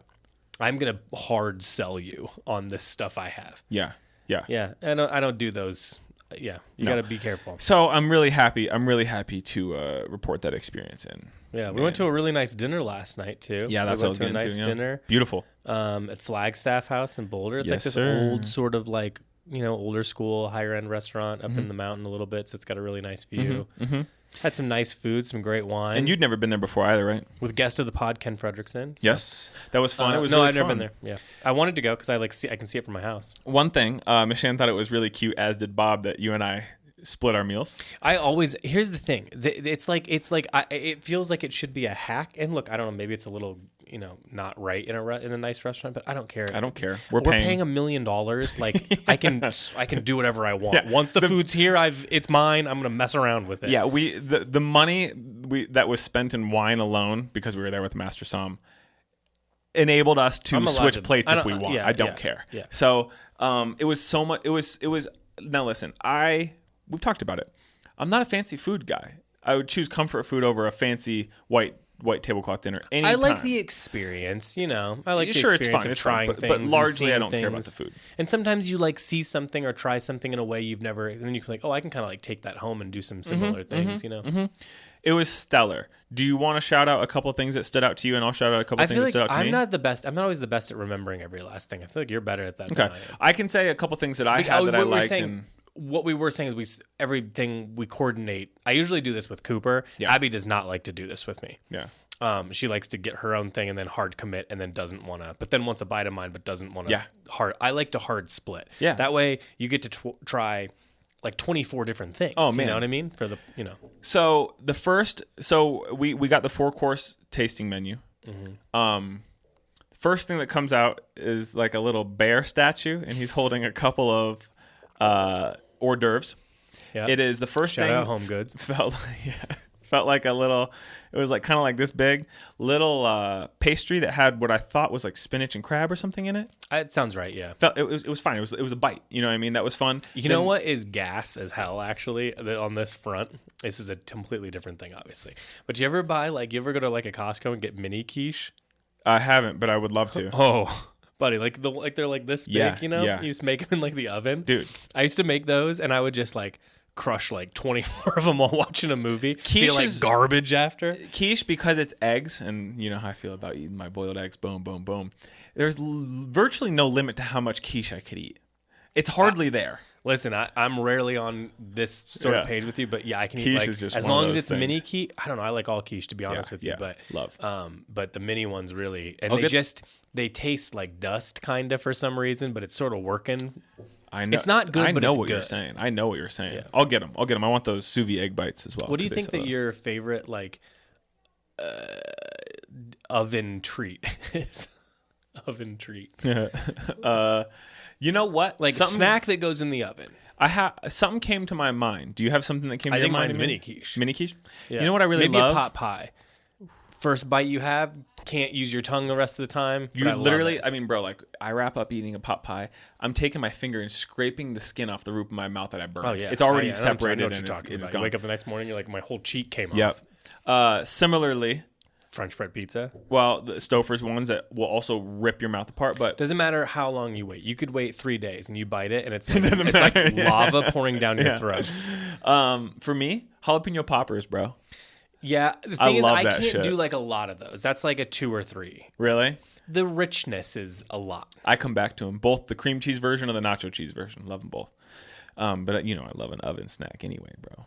I'm gonna hard sell you on this stuff I have. Yeah. Yeah. I don't do those. Yeah. You gotta be careful. So I'm really happy. I'm really happy to report that experience in. Yeah, we went to a really nice dinner last night too. Yeah, that's we what went I was to a nice getting to. dinner. Beautiful. At Flagstaff House in Boulder. It's like Yes, this sir. old sort of like, older school, higher end restaurant up in the mountain a little bit. So it's got a really nice view. Had some nice food, some great wine. And you'd never been there before either, right? with guest of the pod, Ken Fredrickson. So, Yes. That was fun. It was no, really I've never fun. been there. Yeah, I wanted to go because I can see it from my house. One thing, Michelle thought it was really cute, as did Bob, that you and I split our meals. Here's the thing. It feels like it should be a hack. And look, I don't know, maybe it's a little, not right in a nice restaurant, but I don't care. I don't care. We're paying $1 million. Like I can do whatever I want. Yeah. Once the food's here, it's mine. I'm gonna mess around with it. Yeah, the money that was spent in wine alone, because we were there with Master Som, enabled us to I'm allowed switch to- plates I if don't- we want. yeah, I don't yeah, care. yeah. So it was so much. It was. Now listen, we've talked about it. I'm not a fancy food guy. I would choose comfort food over a fancy white tablecloth dinner anytime. I like the experience, I like the Sure, it's experience fun, of it's fun, trying but things. largely I and don't seeing care about things. the food. And sometimes you like see something or try something in a way you've never, and then you can like, oh, I can kind of like take that home and do some similar things, It was stellar. Do you want to shout out a couple of things that stood out to you, and I'll shout out a couple I of things feel that like stood out to me? I'm not the best. I'm not always the best at remembering every last thing. I feel like you're better at that. Okay, Than I am. I can say a couple of things that I had that I what we're liked. saying- What we were saying is everything we coordinate. I usually do this with Cooper. Yeah. Abby does not like to do this with me. Yeah. She likes to get her own thing and then hard commit and then doesn't want to, but then wants a bite of mine, but doesn't want to Yeah. hard. I like to hard split. Yeah. That way you get to try like 24 different things. Oh, You man. know what I mean? So we got the 4-course tasting menu. First thing that comes out is like a little bear statue, and he's holding a couple of hors d'oeuvres. Yeah. It is the first Shout thing. out Home Goods. Felt like a little, it was like kind of like this big little pastry that had what I thought was like spinach and crab or something in it. It sounds right, yeah. It was fine. It was a bite. You know what I mean? That was fun. You know what is gas as hell, actually, on this front? This is a completely different thing, obviously. But you ever go to like a Costco and get mini quiche? I haven't, but I would love to. Oh, buddy, they're like this big, you know? Yeah. You just make them in like the oven. Dude. I used to make those and I would just like crush like 24 of them while watching a movie. Quiche feel like is garbage after. Quiche, because it's eggs, and you know how I feel about eating my boiled eggs. Boom, boom, boom. There's virtually no limit to how much quiche I could eat. It's hardly there. Listen, I'm rarely on this sort of page with you, but yeah, I can eat Quiche like is just as one of long as those it's things. mini quiche. I don't know. I like all quiche, to be honest with you, but love. but the mini ones really, and I'll they taste like dust kind of for some reason, but it's sort of working. I know It's not good, I but know it's what good. you're saying. I know what you're saying. Yeah. I'll get them. I want those sous vide egg bites as well. What do you 'cause they think sell that those. your favorite like oven treat is? Oven treat, You know what? like something, snack that goes in the oven. Something came to my mind. Do you have something that came to I your think mind? mine's Amy? mini quiche. Mini quiche. Yeah. You know what I really Maybe love? a pot pie. First bite you have, can't use your tongue the rest of the time. You but I love literally, it. I mean, bro, like I wrap up eating a pot pie. I'm taking my finger and scraping the skin off the roof of my mouth that I burned. Oh yeah, It's already I know separated what you're and talking it's about. gone. You wake up the next morning, you're like, my whole cheek came Yep. off. Similarly, French bread pizza. well, the Stouffer's ones that will also rip your mouth apart, but Doesn't matter how long you wait. You could wait 3 days and you bite it, and it's like, lava pouring down your throat. for me, jalapeno poppers, bro. Yeah, the I thing is, love I that can't shit. do like a lot of those. That's like a 2 or 3. Really? The richness is a lot. I come back to them, both the cream cheese version or the nacho cheese version. Love them both. But you know, I love an oven snack anyway, bro.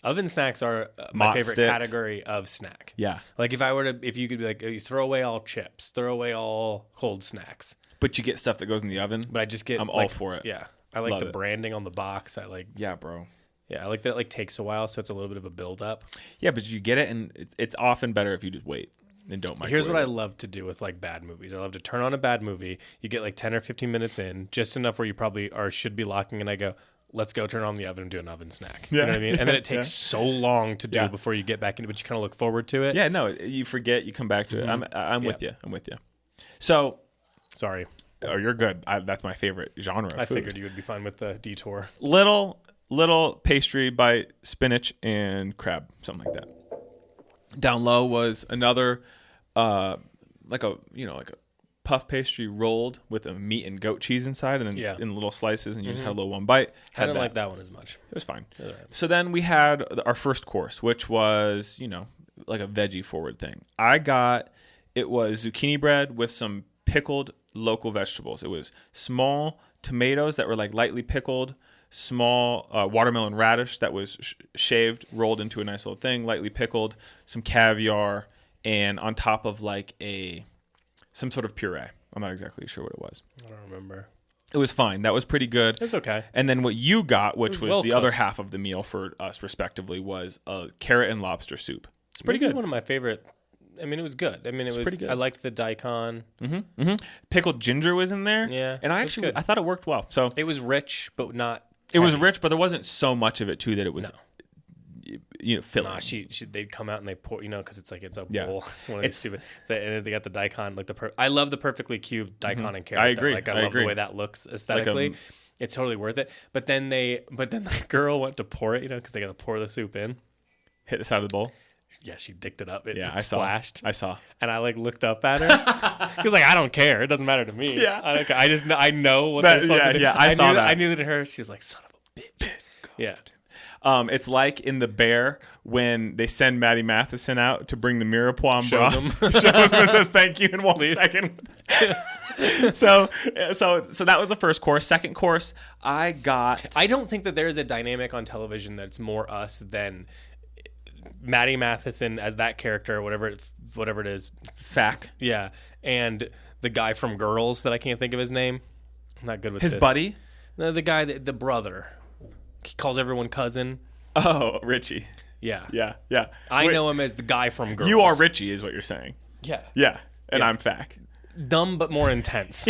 Oven snacks are my Mott favorite sticks. category of snack. Yeah. Like if you could be like, you throw away all chips, throw away all cold snacks, But you get stuff that goes in the oven. but I just get I'm all like, for it. Yeah, I like Love the it. branding on the box. I like Yeah, bro. that it like takes a while, so it's a little bit of a build up. Yeah, but you get it, and it's often better if you just wait and don't microwave. Here's what I it. love to do with like bad movies. I love to turn on a bad movie. You get like 10 or 15 minutes in, just enough where you probably should be locking, and I go, let's go turn on the oven and do an oven snack. You know what I mean? And then it takes so long to do before you get back into it, but you kind of look forward to it. Yeah, no, you forget, you come back to it. I'm with Yeah. you. I'm with you. So, Sorry. oh, you're good. That's my favorite genre of I food. figured you would be fine with the detour. Little pastry by spinach and crab, something like that. Down low was another like a puff pastry rolled with a meat and goat cheese inside, and then in little slices, and you just had a little one bite. I didn't like that one as much. It was fine. Right. So then we had our first course, which was, like a veggie forward thing. It was zucchini bread with some pickled local vegetables. It was small tomatoes that were like lightly pickled, small watermelon radish that was shaved, rolled into a nice little thing, lightly pickled, some caviar, and on top of like some sort of puree. I'm not exactly sure what it was. I don't remember. It was fine. That was pretty good. It's okay. And then what you got, which was well the other cooked. half of the meal for us respectively, was a carrot and lobster soup. It's pretty Maybe good. One of my favorite. I mean, it was good. I mean, it was pretty good. I liked the daikon. Pickled ginger was in there. Yeah, And it was good. I thought it worked well. So It was rich, but not. it was heavy. rich, but there wasn't so much of it too that it was filling. Nah, they'd come out and they pour, because it's a Yeah. bowl. It's one of these stupid. And they got the daikon, like I love the perfectly cubed daikon and carrot. I agree. Like I I love agree. the way that looks aesthetically. It's totally worth it. But then the girl went to pour it, because they got to pour the soup in. Hit the side of the bowl. Yeah, she dicked it up. It Yeah, I splashed. I saw. And I looked up at her because I don't care. It doesn't matter to me. Yeah. I don't care. I know what That- they're supposed yeah, to do. yeah, I saw knew, that. I knew that her. She was like, son of a bitch. Yeah. It's like in The Bear when they send Maddie Matheson out to bring the Mirepoix Shows broth. Shows him and says thank you in 1 second. so that was the first course. Second course, I don't think that there is a dynamic on television that's more us than Maddie Matheson as that character, whatever it is. Fack. Yeah. And the guy from Girls that I can't think of his name. I'm not good with His this. buddy. No, the guy, the brother. He calls everyone cousin. Oh, Richie. Yeah. Yeah. I Wait, know him as the guy from Girls. You are Richie, is what you're saying. Yeah. Yeah, and Yeah. I'm Fack. Dumb but more intense.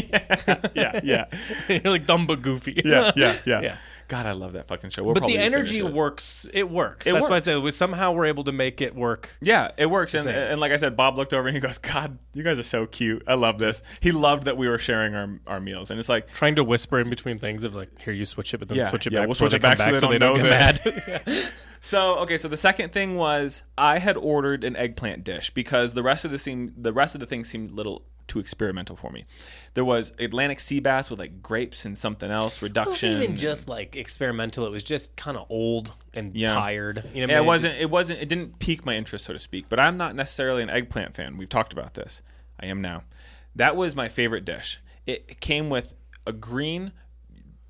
Yeah. You're like dumb but goofy. Yeah. God, I love that fucking show. We'll But the probably energy finish it. works. It works. It That's why I works. said somehow we're able to make it work. Yeah, it works. And, Same. and like I said, Bob looked over and he goes, God, you guys are so cute. I love this. He loved that we were sharing our meals. And it's like, Trying to whisper in between things of like, here, you switch it, but then Yeah, switch it yeah, back. we'll before switch it come back so they don't don't get know mad. so the second thing was I had ordered an eggplant dish because the rest of the thing seemed a little too experimental for me. There was Atlantic sea bass with like grapes and something else reduction. It wasn't even just like experimental. It was just kind of old and tired. You know, Yeah, what I mean? it didn't pique my interest, so to speak. But I'm not necessarily an eggplant fan. We've talked about this. I am now. That was my favorite dish. It came with a green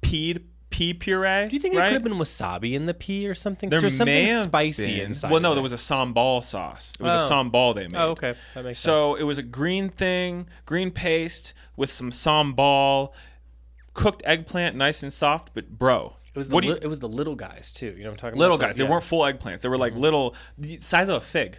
pea puree. Do you think it could have been wasabi in the pea or something? There There's something may have spicy been. inside. Well, no, of there it. was a sambal sauce. It was a sambal they made. Oh, okay, that makes sense. So it was a green paste with some sambal, cooked eggplant, nice and soft. But bro, It was it was the little guys too. You know what I'm talking little about? guys. They weren't full eggplants. They were like little, the size of a fig,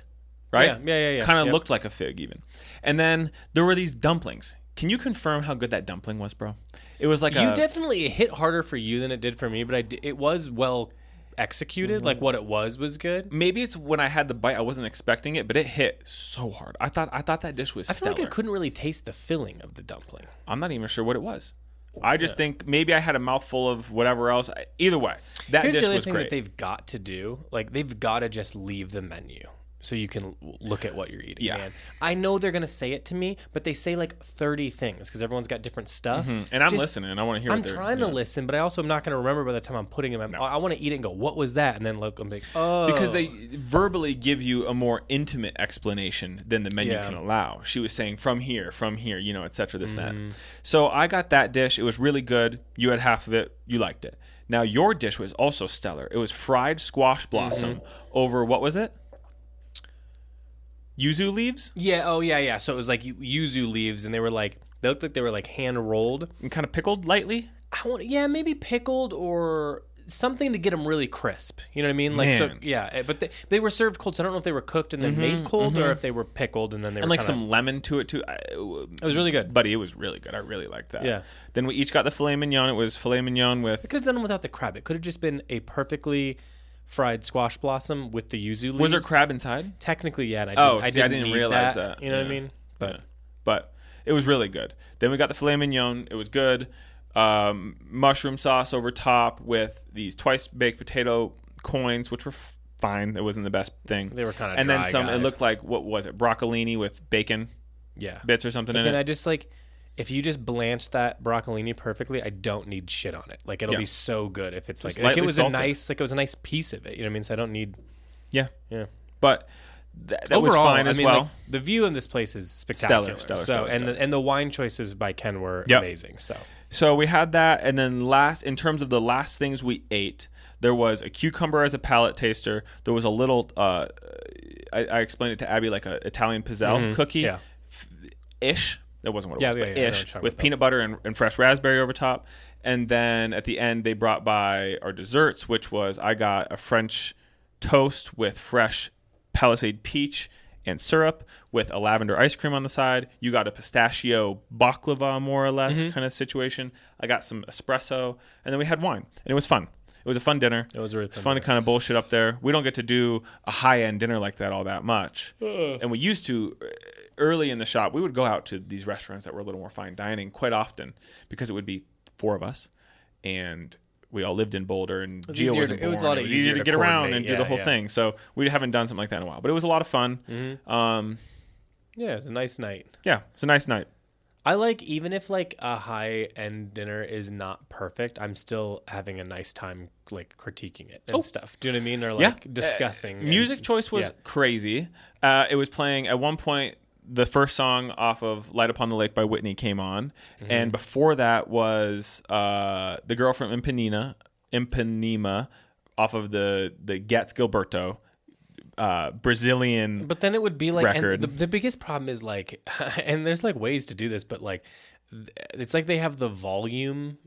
right? Yeah. Kind of Yep. looked like a fig even. And then there were these dumplings. Can you confirm how good that dumpling was, bro? It was like You definitely it hit harder for you than it did for me, but it was well executed. Mm-hmm. Like what it was good. Maybe it's when I had the bite, I wasn't expecting it, but it hit so hard. I thought that dish was I feel stellar. like I couldn't really taste the filling of the dumpling. I'm not even sure what it was. I just think maybe I had a mouthful of whatever else. Either way, that Here's dish the other was thing great. that they've got to do. Like they've got to just leave the menu so you can look at what you're eating. Yeah. Man. I know they're gonna say it to me, but they say like 30 things because everyone's got different stuff. And I'm listening. I want to hear. I'm what they're, trying to listen, but I also am not going to remember by the time I'm putting them. I want to eat it and go, "What was that?" And then look, I'm like, "Oh," because they verbally give you a more intimate explanation than the menu can allow. She was saying from here, you know, etc. This and that. So I got that dish. It was really good. You had half of it. You liked it. Now your dish was also stellar. It was fried squash blossom over what was it? Yuzu leaves? Yeah. Oh, yeah. So it was like yuzu leaves, and they looked like they were like hand rolled And kind of pickled lightly? maybe pickled or something to get them really crisp. You know what I mean? Like, so Man. yeah. But they were served cold, so I don't know if they were cooked and then made cold, or if they were pickled and then they And were like kinda, some lemon to it too. It was really good. Buddy, it was really good. I really liked that. Yeah. Then we each got the filet mignon. It was filet mignon with... I could have done it without the crab. It could have just been a perfectly fried squash blossom with the yuzu leaves. Was there crab inside? Technically, yeah. And I didn't didn't need realize that. You know what I Yeah. mean? But But it was really good. Then we got the filet mignon. It was good. Mushroom sauce over top with these twice baked potato coins, which were fine. It wasn't the best thing. They were kinda And then dry, some. It guys. looked like, what was it? Broccolini with bacon yeah. bits or something in Again, it. I just like if you just blanch that broccolini perfectly, I don't need shit on it. Like it'll Yeah. be so good if it's like it lightly was salted. it was a nice piece of it. You know what I mean? So I don't need Yeah. yeah. But that was fine as well. Like, the view in this place is spectacular. Stellar. And the wine choices by Ken were Yep. amazing. So we had that, and then in terms of the last things we ate, there was a cucumber as a palate taster. There was a little, I explained it to Abby like a Italian pizzelle cookie, Yeah. ish. That wasn't what it was, but I know what you're ish talking with about. peanut butter and fresh raspberry over top. And then at the end, they brought by our desserts, which was I got a French toast with fresh Palisade peach and syrup with a lavender ice cream on the side. You got a pistachio baklava, more or less, kind of situation. I got some espresso, and then we had wine, and it was fun. It was a fun dinner. It was a really It's fun fun to dinner. kind of bullshit up there. We don't get to do a high-end dinner like that all that much. And we used to, early in the shop, we would go out to these restaurants that were a little more fine dining quite often because it would be 4 of us, and we all lived in Boulder, and Gio easier wasn't to- it was a born. lot It was easier easier to to get around and coordinate. do the Yeah, whole yeah. thing. So we haven't done something like that in a while, but it was a lot of fun. Yeah, it was a nice night. Yeah, it's a nice night. I like even if like a high end dinner is not perfect, I'm still having a nice time like critiquing it and stuff. Do you know what I mean? Or like discussing. Music choice was crazy. It was playing at one point. The first song off of "Light Upon the Lake" by Whitney came on, and before that was "The Girl from Ipanema" off of the Gets Gilberto Brazilian. But then it would be like, and record. the biggest problem is like, and there's like ways to do this, but like, it's like they have the volume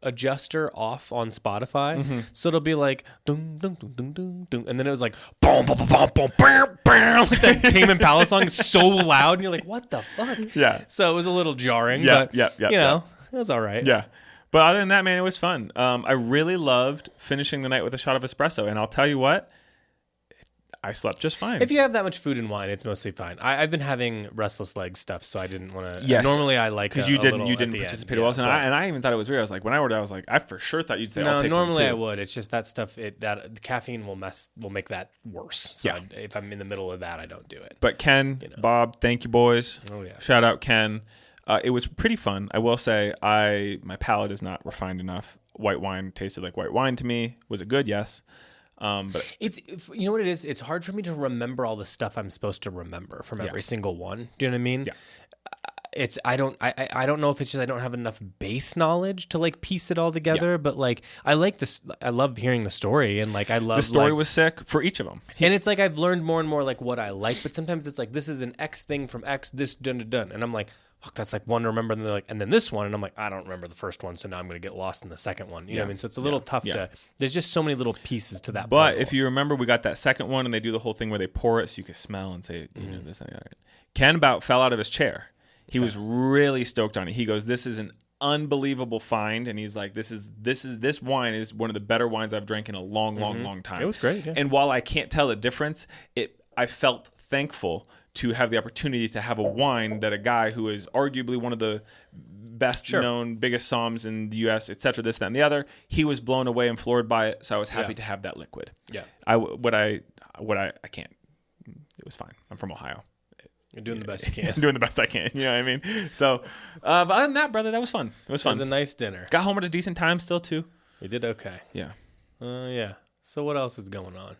adjuster off on Spotify, so it'll be like dun dun dun dun dun dun, and then it was like boom boom boom boom boom bam bam, like that Tame Impala song is so loud, and you're like, what the fuck? Yeah. So it was a little jarring, Yeah, but yeah, you know, it was all right. Yeah. But other than that, man, it was fun. I really loved finishing the night with a shot of espresso. And I'll tell you what, I slept just fine. If you have that much food and wine, it's mostly fine. I've been having restless leg stuff, so I didn't want to. Yes. Normally, I like because you didn't participate well, and I even thought it was weird. I was like, when I ordered, I was like, I for sure thought you'd say, no. I'll take Normally, one I too. would. It's just that stuff. That caffeine will make that worse. So Yeah. if I'm in the middle of that, I don't do it. But Ken, Bob, thank you, boys. Oh yeah. Shout out Ken. It was pretty fun. I will say, my palate is not refined enough. White wine tasted like white wine to me. Was it good? Yes. But It's you know what it is. It's hard for me to remember all the stuff I'm supposed to remember from every single one. Do you know what I mean? Yeah. I don't know if it's just I don't have enough base knowledge to like piece it all together. Yeah. But like I like this. I love hearing the story and like I love the story like, was sick for each of them. and it's like I've learned more and more like what I like. But sometimes it's like this is an X thing from X. This done, and I'm like. Fuck, that's like one to remember, and they're like, and then this one, and I'm like, I don't remember the first one, so now I'm going to get lost in the second one. You know what I mean? So it's a little tough to. There's just so many little pieces to that. But puzzle. if you remember, we got that second one, and they do the whole thing where they pour it so you can smell and say, you know, this and that. Ken about fell out of his chair. He was really stoked on it. He goes, "This is an unbelievable find," and he's like, "This wine is one of the better wines I've drank in a long time." It was great. Yeah. And while I can't tell the difference, I felt thankful to have the opportunity to have a wine that a guy who is arguably one of the best known, biggest somms in the U.S., et cetera, this, that, and the other, he was blown away and floored by it. So I was happy to have that liquid. Yeah. I can't. It was fine. I'm from Ohio. You're doing the best you can. I'm doing the best I can. You know what I mean? So, but other than that, brother, that was fun. It was It fun. was a nice dinner. Got home at a decent time still, too. We did okay. Yeah. Yeah. So what else is going on?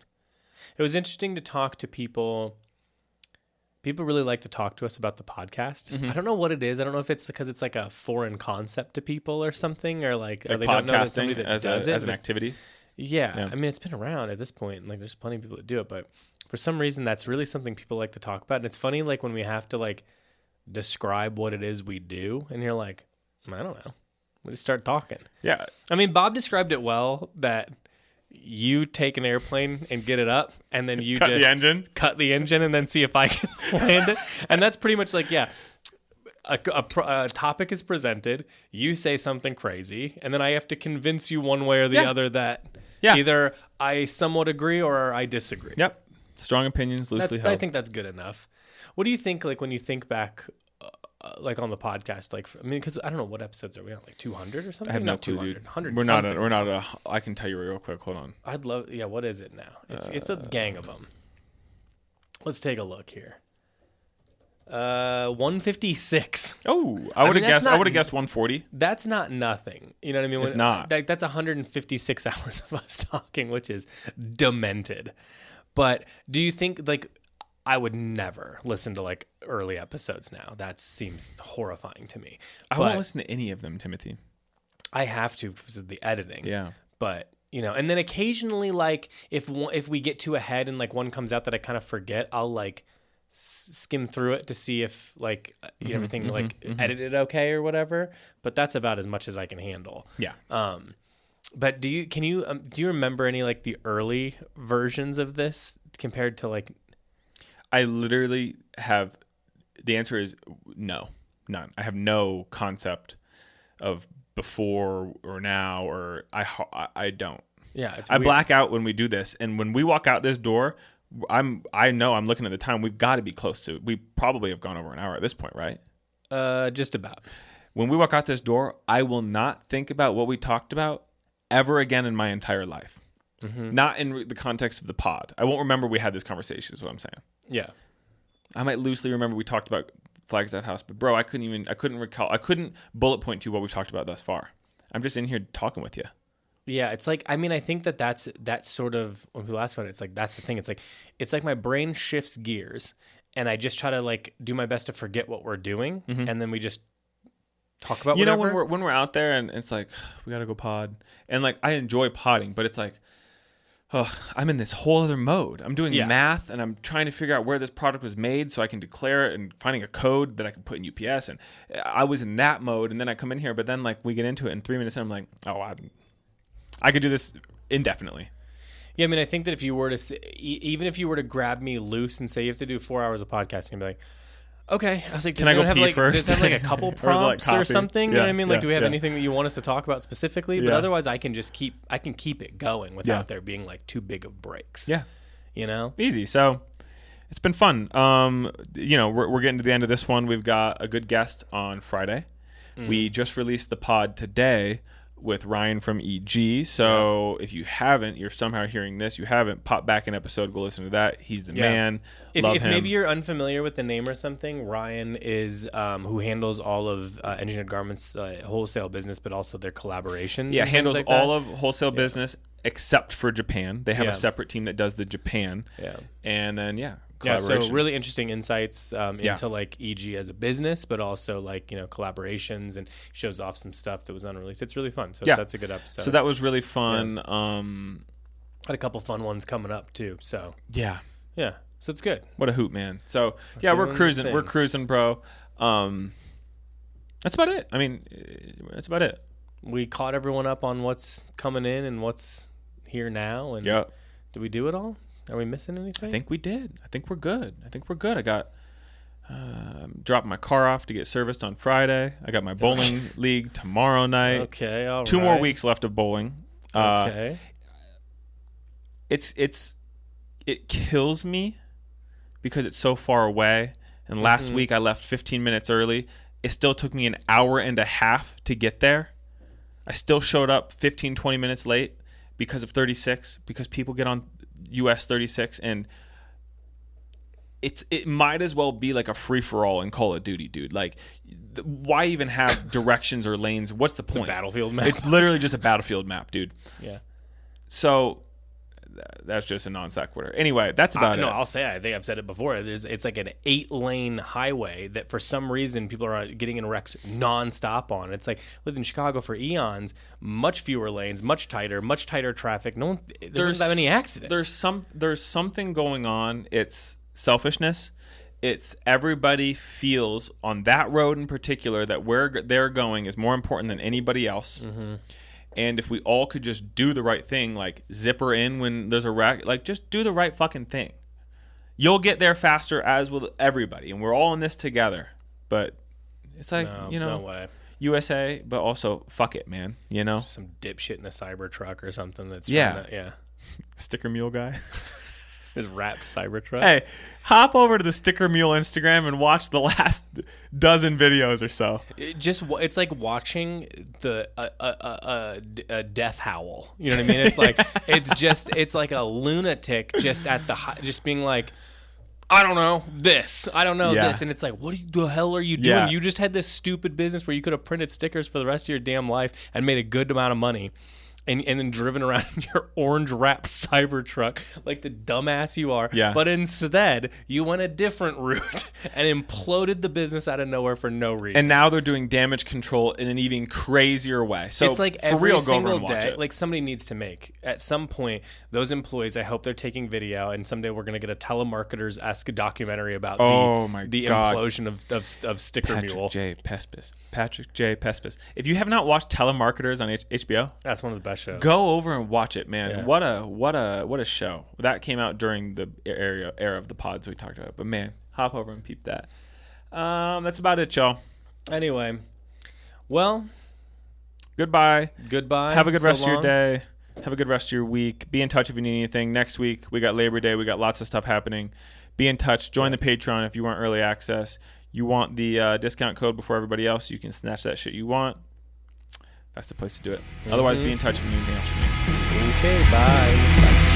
It was interesting to talk to people. People really like to talk to us about the podcast. I don't know what it is. I don't know if it's because it's like a foreign concept to people or something, or like they don't know that somebody that does it as an activity. Yeah. I mean, it's been around at this point. Like, there's plenty of people that do it, but for some reason, that's really something people like to talk about. And it's funny, like when we have to like describe what it is we do, and you're like, I don't know. We just start talking. Yeah. I mean, Bob described it well that you take an airplane and get it up, and then you cut just cut the engine, and then see if I can land it. And that's pretty much like, a topic is presented, you say something crazy, and then I have to convince you one way or the other that either I somewhat agree or I disagree. Yep. Strong opinions, loosely held. I think that's good enough. What do you think, like, when you think back, like, on the podcast? Like, I mean, because I don't know, what episodes are we on? Like 200 or something? I have no Not clue, 200, dude. 100 We're something. not a. I can tell you real quick. Hold on. I'd love. Yeah, what is it now? It's a gang of them. Let's take a look here. 156. Oh, I would have guessed. not- I would have guessed 140. That's not nothing. You know what I mean? It's not. That's 156 hours of us talking, which is demented. But do you think, like, I would never listen to like early episodes now? That seems horrifying to me. I won't listen to any of them, Timothy. I have to because of the editing. Yeah. But, you know, and then occasionally, like, if we get too ahead and like one comes out that I kind of forget, I'll like skim through it to see if like everything edited okay or whatever. But that's about as much as I can handle. Yeah. But do you remember any like the early versions of this compared to like? I literally have. The answer is no, none. I have no concept of before or now, or I don't. Yeah, it's I weird. black out when we do this, and when we walk out this door, I know I'm looking at the time. We've got to be close to. We probably have gone over an hour at this point, right? Just about. When we walk out this door, I will not think about what we talked about ever again in my entire life. Mm-hmm. Not in the context of the pod. I won't remember we had this conversation, is what I'm saying. Yeah. I might loosely remember we talked about Flagstaff House, but bro, I couldn't recall. I couldn't bullet point to what we've talked about thus far. I'm just in here talking with you. Yeah, it's like, I mean, I think that's sort of, when people ask about it, it's like, that's the thing. It's like my brain shifts gears, and I just try to like do my best to forget what we're doing, and then we just talk about you whatever. know, when we're out there and it's like, we got to go pod. And like, I enjoy podding, but it's like, I'm in this whole other mode. I'm doing math, and I'm trying to figure out where this product was made so I can declare it, and finding a code that I can put in UPS. And I was in that mode, and then I come in here, but then like we get into it, and 3 minutes in, I'm like, I could do this indefinitely. Yeah, I mean, I think that if you were to, even if you were to grab me loose and say you have to do 4 hours of podcasting, I'd be like, Okay. I was like, Can I go have pee like, first? Does it have like a couple Or is it like prompts or coffee? something? You Yeah, know what I mean? Like, yeah, do we have yeah. anything that you want us to talk about specifically? But Yeah. otherwise, I can just keep it going without Yeah. there being like too big of breaks. Yeah. You know? Easy. So it's been fun. We're getting to the end of this one. We've got a good guest on Friday. We just released the pod today with Ryan from EG. So if you haven't, you're somehow hearing this, you haven't, pop back an episode, go listen to that. He's the man. If Love him. maybe you're unfamiliar with the name or something, Ryan is who handles all of Engineered Garments wholesale business, but also their collaborations. Yeah, and handles things like all that. of wholesale business except for Japan. They have Yeah. a separate team that does the Japan. Yeah. And then, Yeah, collaboration. so really interesting insights Yeah. into like EG as a business, but also like, collaborations, and shows off some stuff that was unreleased. It's really fun. So Yeah. that's a good episode. So that was really fun. Had a couple fun ones coming up too. So Yeah. yeah, so it's good. What a hoot, man. So yeah, we're doing the cruising. thing. We're cruising, bro. That's about it. I mean, that's about it. We caught everyone up on what's coming in and what's here now. And Yeah. did we do it all? Are we missing anything? I think we did. I think we're good. I got dropped my car off to get serviced on Friday. I got my bowling league tomorrow night. Okay, all right. 2 more weeks left of bowling. Okay. It kills me because it's so far away. And last week I left 15 minutes early. It still took me an hour and a half to get there. I still showed up 15, 20 minutes late because of 36, because people get on US 36, and it might as well be like a free-for-all in Call of Duty, dude. Like, why even have directions or lanes? What's the point? It's a battlefield map. It's literally just a battlefield map, dude. Yeah. So that's just a non sequitur. Anyway, that's about it. No, I'll say it. I think I've said it before. It's like an 8-lane highway that for some reason people are getting in wrecks nonstop on. It's like lived in Chicago for eons, much fewer lanes, much tighter traffic. There doesn't have any accidents. There's something going on. It's selfishness. It's everybody feels on that road in particular that where they're going is more important than anybody else. Mm-hmm. And if we all could just do the right thing, like zipper in when there's a wreck, like just do the right fucking thing. You'll get there faster, as will everybody, and we're all in this together. But it's like, no way. USA, but also fuck it, man. Some dipshit in a Cybertruck or something that's Sticker Mule guy. His wrapped Cybertruck. Hey, hop over to the Sticker Mule Instagram and watch the last dozen videos or so. It's like watching the a death howl. You know what I mean? It's like it's like a lunatic just at just being like, I don't know this, and it's like, what the hell are you doing? Yeah. You just had this stupid business where you could have printed stickers for the rest of your damn life and made a good amount of money. And then driven around in your orange wrapped Cybertruck like the dumbass you are. Yeah. But instead, you went a different route and imploded the business out of nowhere for no reason. And now they're doing damage control in an even crazier way. So it's like for every real, go over single and watch day, it. like somebody needs to make at some point those employees. I hope they're taking video, and someday we're gonna get a telemarketers-esque documentary about the God. implosion of Sticker Mule. Patrick J. Pespis. If you have not watched Telemarketers on HBO, That's one of the best shows. go over and watch it, man. Yeah. What a show. That came out during the era of the pods we talked about. But man, hop over and peep that. That's about it, y'all. Anyway, well, Goodbye. Have a good So rest of your long. day. Have a good rest of your week. Be in touch if you need anything. Next week, we got Labor Day. We got lots of stuff happening. Be in touch. Join the Patreon if you want early access. You want the discount code before everybody else. You can snatch that shit you want. That's the place to do it. Otherwise, be in touch if you need anything else from me. Okay, bye.